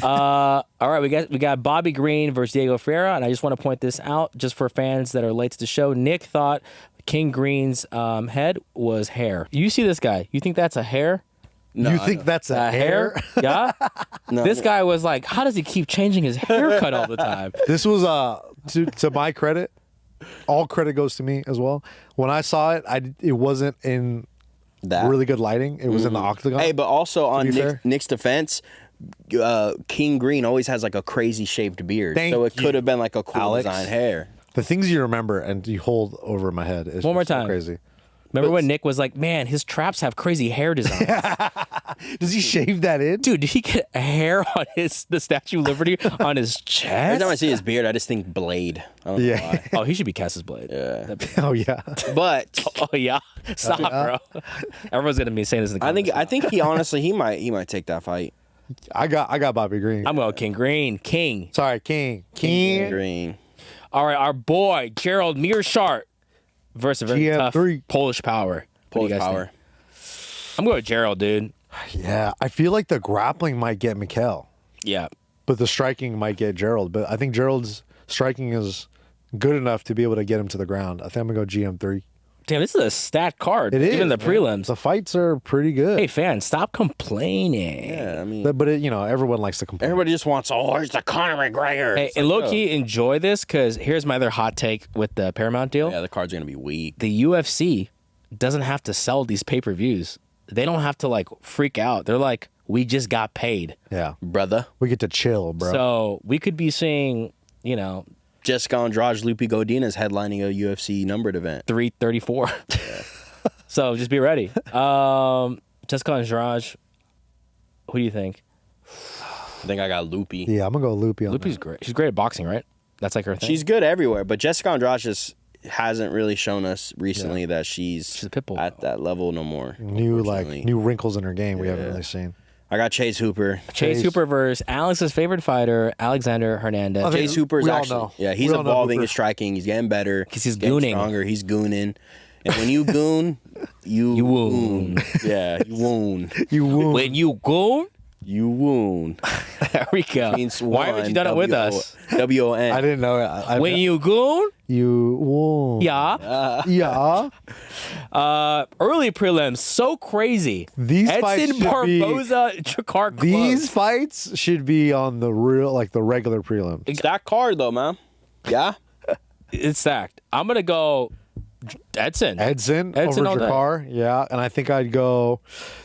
All right, we got Bobby Green versus Diego Ferreira, and I just want to point this out just for fans that are late to the show. Nick thought King Green's head was hair. You see this guy? You think that's a hair? No, You think that's a hair? Yeah. No, This guy was like, how does he keep changing his haircut all the time? This was to my credit. All credit goes to me as well. When I saw it, it wasn't in That. really good lighting. It was in the octagon. Hey, but also on be fair. Nick's defense, King Green always has like a crazy shaped beard, Thank so it you, could have been like a cool Alex. design hair. The things you remember and you hold over my head is One more just so time. crazy. Remember when Nick was like, man, his traps have crazy hair designs. Does he shave that in? Dude, did he get a hair on the Statue of Liberty on his Every chest? time I see his beard, I just think Blade. I don't know Yeah. why. Oh, he should be Cass's Blade. Yeah. Oh yeah. But Oh yeah. Stop, bro. Everyone's gonna be saying this in the I comments. think he honestly he might take that fight. I got Bobby Green. I'm going King Green. King. Sorry, King. Green. All right, our boy Gerald Meerschaert versus a very tough GM3. Polish power. What do you Polish guys power. think? I'm going with Gerald, dude. Yeah, I feel like the grappling might get Mikhail, Yeah. but the striking might get Gerald. But I think Gerald's striking is good enough to be able to get him to the ground. I think I'm gonna go GM3. Damn, this is a stacked card. It is Even the man. prelims. The fights are pretty good. Hey, fans, stop complaining. Yeah, I mean, But it, everyone likes to complain. everybody just wants. Oh, it's the Conor McGregor. Hey, It's and like, low key, enjoy this because here's my other hot take with the Paramount deal. yeah, the card's gonna be weak. The UFC doesn't have to sell these pay-per-views. They don't have to like freak out. They're like, we just got paid. Yeah, Brother. we get to chill, bro. So we could be seeing, Jessica Andrade, Lupe Godinez headlining a UFC numbered event. 334. So just be ready. Jessica Andrade, who do you think? I think I got Lupe. yeah, I'm gonna go Loopy on Lupe's that. great. She's great at boxing, right? That's like her thing. She's good everywhere, but Jessica Andrade just hasn't really shown us recently that she's a pit bull. at that level no more. New unfortunately. new wrinkles in her game we haven't Yeah. really seen. I got Chase Hooper. Chase Hooper versus Alex's favorite fighter, Alexander Hernandez. Okay. Chase Hooper's we all actually, know. yeah, he's We all know evolving Hooper. his striking. He's getting better. 'Cause he's getting gooning. stronger. He's gooning. And when you goon, you wound. Yeah, you wound. You won. When you go, You wound. there we go. Means Why haven't you done it with us? W-O-N. I didn't know it. When you go, you won. yeah. Yeah. Early prelims, so crazy. These fights Edson should be- Barboza, Jakar These fights should be on the regular prelim. That card though, man. Yeah. It's stacked. I'm gonna go Edson. Edson all over day. Jakar, yeah, and I think I'd go.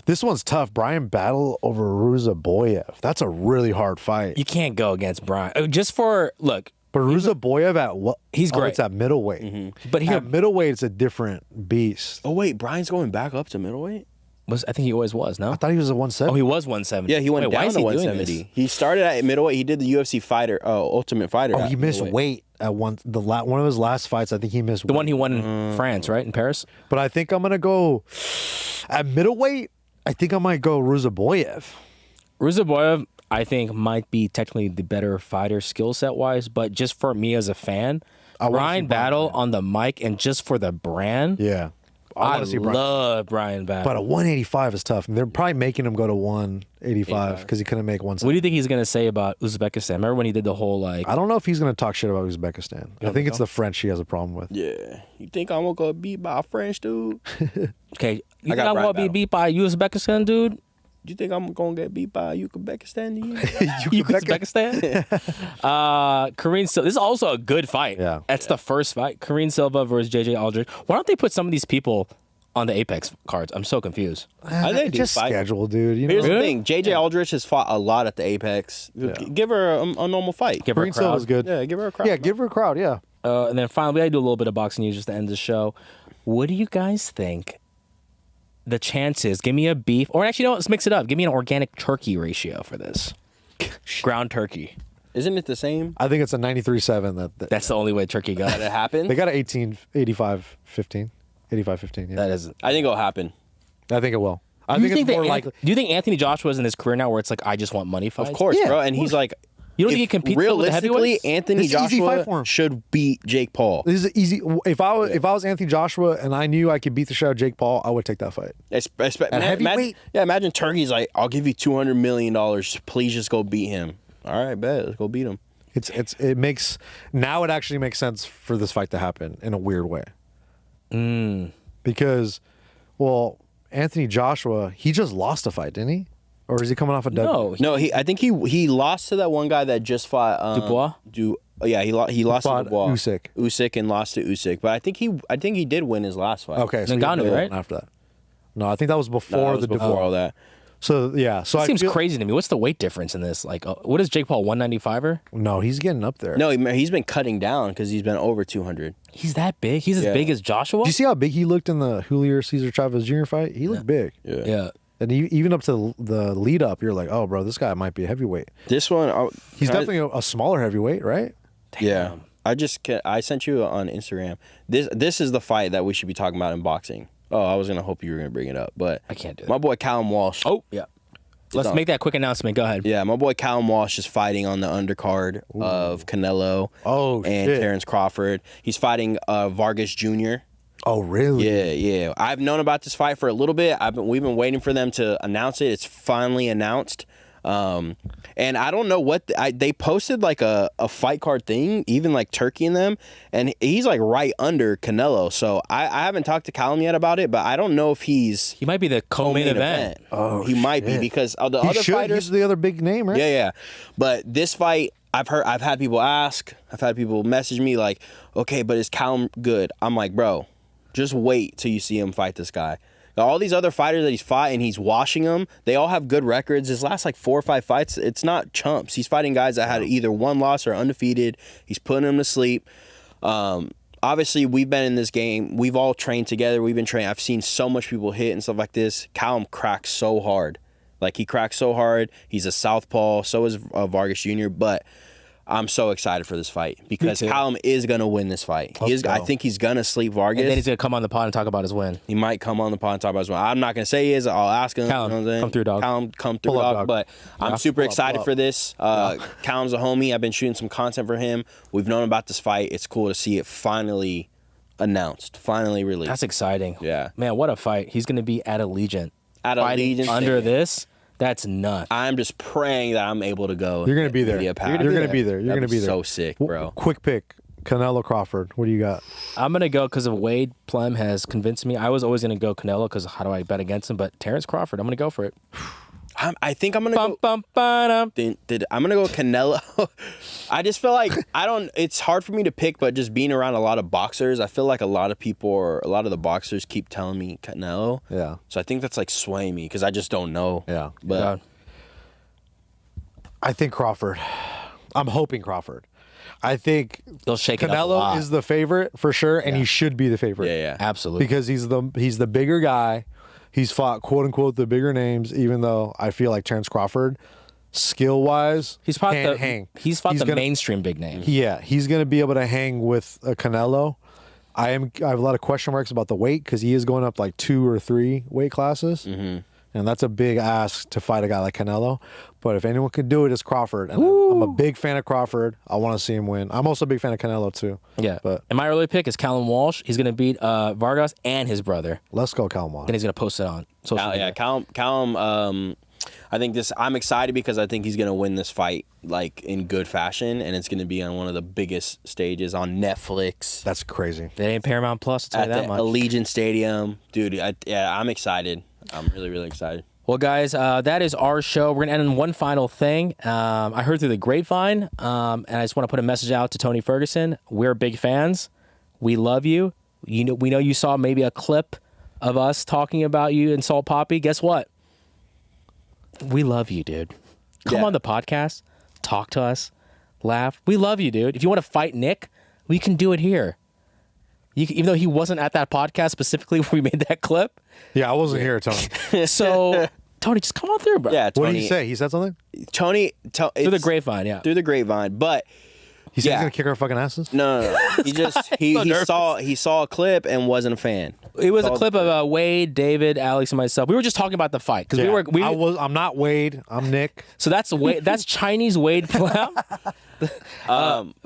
This one's tough. Brian Battle over Ruzaboyev. That's a really hard fight. You can't go against Brian. Just for look, But Ruzaboyev at what? He's great. It's at middleweight. but here At middleweight, it's a different beast. Oh wait, Brian's going back up to middleweight. I think he always was. No, I thought he was a 170. oh, he was 170. Yeah, he went Wait, why down is to he doing 170. this? He started at middleweight. He did the UFC fighter, Ultimate Fighter. Oh, at he missed middleweight. weight at one of his last fights. I think he missed The weight. one he won in France, right in Paris. But I think I'm gonna go at middleweight. I think I might go Ruzaboyev. Ruzaboyev, I think, might be technically the better fighter skill set wise, but just for me as a fan, wanna see Brian Brian Battle on the mic and just for the brand, Yeah, I wanna see Brian. love Brian Battle. But a 185 is tough. They're probably making him go to 185 because he couldn't make What 170. do you think he's gonna say about Uzbekistan? Remember when he did the whole like? I don't know if he's going to talk shit about Uzbekistan. I think it's the French he has a problem with. Yeah. You think I'm gonna go beat by a French dude? Okay, you think got I'm Brian gonna be Battle. beat by Uzbekistan, dude? You think I'm gonna get beat by Uzbekistan? Uzbekistan. Kareem Silva. This is also a good fight. Yeah. That's the first fight. Kareem Silva versus JJ Aldrich. Why don't they put some of these people on the Apex cards? I'm so confused. I think It's just schedule, dude. You know? Here's the Really? thing: JJ Aldrich has fought a lot at the Apex. Give her a normal fight. Give her a Green Silva's crowd. good. Yeah, give her a crowd. Yeah, give her a crowd. Yeah. And then finally, we gotta do a little bit of boxing news just to end the show. What do you guys think the chances? Give me a beef, or actually, no, let's mix it up. Give me an organic turkey ratio for this. Ground turkey. Isn't it the same? I think it's a 93-7 that That's the only way turkey got That it. it happened. they got an 85-15. 85-15. Yeah. That isn't. I think it'll happen. I think it will. I Do you think it's think more that likely. Do you think Anthony Joshua's in his career now where it's like I just want money fights? Of course, Yeah, bro. of And he's like, You don't think he competes still with the realistically, heavyweights? Anthony This is an easy fight for Joshua him. should beat Jake Paul. This is easy. If I was Anthony Joshua and I knew I could beat the shit out of Jake Paul, I would take that fight. Imagine, imagine Turkey's like, I'll give you $200 million. Please just go beat him. All right, bet. Let's go beat him. It makes now it actually makes sense for this fight to happen in a weird way. Because, well, Anthony Joshua, he just lost a fight, didn't he? Or is he coming off a W? No. No, I think he lost to that one guy that just fought Dubois? he lost to fought Dubois. Usyk. And lost to Usyk. But I think he did win his last fight. Okay, so Ngannou, he got right? after that. No, I think that was before the before all that. So yeah, so It I seems feel, crazy to me. What's the weight difference in this? Like, what is Jake Paul, 195er? No, he's getting up there. No, he's been cutting down because he's been over 200. He's that big? He's as big as Joshua? Did you see how big he looked in the Julio Cesar Chavez Jr. fight? He looked big. Yeah. And even up to the lead up, you're like, oh, bro, this guy might be a heavyweight. This one, He's definitely a smaller heavyweight, right? Yeah. I sent you on Instagram. This is the fight that we should be talking about in boxing. Oh, I was gonna hope you were gonna bring it up, but I can't do my that. boy Callum Walsh. Oh, yeah. Let's make that quick announcement. Go ahead. Yeah, my boy Callum Walsh is fighting on the undercard of Canelo and shit. Terrence Crawford. He's fighting Vargas Jr. Oh, really? Yeah. I've known about this fight for a little bit. We've been waiting for them to announce it. It's finally announced. And I don't know what they posted like a fight card thing, even like Turkey and them, and he's like right under Canelo. So I haven't talked to Callum yet about it, but I don't know if he might be the co-main event. Oh, he might be because of the other fighters. He's the other big name, right? Yeah. But this fight, I've had people ask, I've had people message me like, okay, but is Callum good? I'm like, bro, just wait till you see him fight this guy. All these other fighters that he's fought and he's washing them, they all have good records. His last like 4 or 5 fights, it's not chumps. He's fighting guys that had either one loss or undefeated. He's putting them to sleep. Obviously, we've been in this game. We've all trained together. We've been training. I've seen so much people hit and stuff like this. Callum cracks so hard. Like, he cracks so hard. He's a southpaw. So is Vargas Jr. But I'm so excited for this fight because Callum is going to win this fight. I think he's going to sleep Vargas. And then he's going to come on the pod and talk about his win. He might come on the pod and talk about his win. I'm not going to say he is. I'll ask him. Callum, you know what I'm saying? come through, dog. Callum, come through, dog. But I'm super excited for this. Callum's a homie. I've been shooting some content for him. We've known about this fight. It's cool to see it finally announced, finally released. That's exciting. Yeah. Man, what a fight. He's going to be at Allegiant. At fighting Allegiant under Stadium. this. That's nuts. I'm just praying that I'm able to go. You're going to be there. You're going to be there. You're going to be there. So sick, bro. Quick pick. Canelo Crawford. What do you got? I'm going to go because of Wade Plem has convinced me. I was always going to go Canelo because how do I bet against him? But Terrence Crawford, I'm going to go for it. I think I'm gonna go. I'm gonna go Canelo. I just feel like it's hard for me to pick, but just being around a lot of boxers, I feel like a lot of the boxers keep telling me Canelo. Yeah. So I think that's like swaying me because I just don't know. Yeah. But I think Crawford. I'm hoping Crawford. I think they'll shake it up a Canelo lot. is the favorite for sure, and he should be the favorite. Yeah. Absolutely. Because he's the bigger guy. He's fought quote unquote the bigger names, even though I feel like Terrence Crawford, skill wise, He's fought can't the hang. He's fought the mainstream big names. Yeah, he's gonna be able to hang with a Canelo. I have a lot of question marks about the weight because he is going up like 2 or 3 weight classes, and that's a big ask to fight a guy like Canelo. But if anyone can do it, it's Crawford. And I'm a big fan of Crawford. I want to see him win. I'm also a big fan of Canelo too. Yeah. But and my early pick is Callum Walsh. He's going to beat Vargas and his brother. let's go, Callum Walsh. And he's going to post it on social media. Callum. I think I'm excited because I think he's gonna win this fight like in good fashion, and it's gonna be on one of the biggest stages on Netflix. That's crazy. It ain't Paramount Plus, I'll tell you At that the much. Allegiant Stadium, dude. I'm excited. I'm really, really excited. Well, guys, that is our show. We're going to end on one final thing. I heard through the grapevine, and I just want to put a message out to Tony Ferguson. We're big fans. We love you. We know you saw maybe a clip of us talking about you in Salt Poppy. Guess what? We love you, dude. Come on the podcast. Talk to us. Laugh. We love you, dude. If you want to fight Nick, we can do it here. Even though he wasn't at that podcast specifically when we made that clip. Yeah, I wasn't here, Tony. So, Tony, just come on through, bro. Yeah, Tony, What did he say? He said something? Tony, Through the grapevine, yeah. Through the grapevine, but He said he's gonna kick our fucking asses? no. He saw a clip and wasn't a fan. It was a clip of Wade, David, Alex, and myself. We were just talking about the fight because I'm not Wade. I'm Nick. So that's Wade. That's Chinese Wade Plum.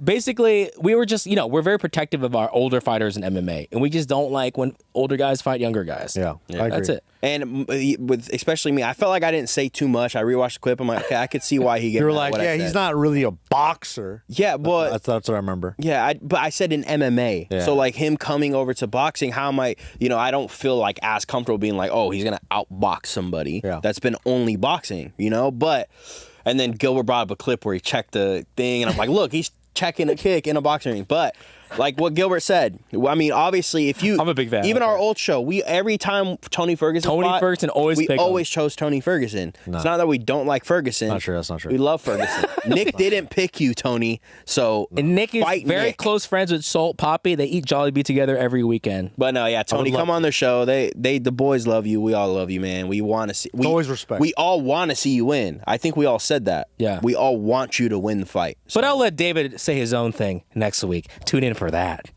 Basically, we were just we're very protective of our older fighters in MMA, and we just don't like when older guys fight younger guys. Yeah, I agree. That's it. And with especially me, I felt like I didn't say too much. I rewatched the clip. I'm like, okay, I could see why he gave. You were like, yeah, he's not really a boxer. Yeah, but That's what I remember. yeah, but I said in MMA. Yeah. So like him coming over to boxing, how am I? I don't feel like as comfortable being like, oh, he's gonna outbox somebody that's been only boxing. But. And then Gilbert brought up a clip where he checked the thing, and I'm like, look, he's checking a kick in a boxing ring. But like what Gilbert said. I mean, obviously, if you, I'm a big fan. Even our old show, every time Tony Ferguson always we pick always chose Tony Ferguson. No. It's not that we don't like Ferguson. Not true. That's not true. We love Ferguson. Nick didn't pick you, Tony. So And Nick is fight very Nick. close friends with Salt Poppy. They eat Jollibee together every weekend. But no, yeah, Tony, come on the show. The boys love you. We all love you, man. We want to see. We always respect. We all want to see you win. I think we all said that. Yeah. We all want you to win the fight. So. But I'll let David say his own thing next week. Tune in for that.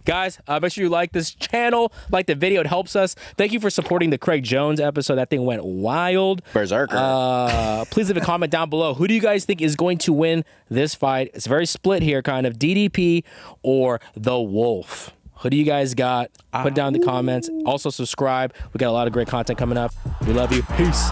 Guys, make sure you like this channel, like the video. It helps us. Thank you for supporting the Craig Jones episode. That thing went wild. Berserker. Please leave a comment down below. Who do you guys think is going to win this fight? It's very split here, kind of. DDP or the Wolf? Who do you guys got? Put it down in the comments. Also, subscribe. We got a lot of great content coming up. We love you. Peace.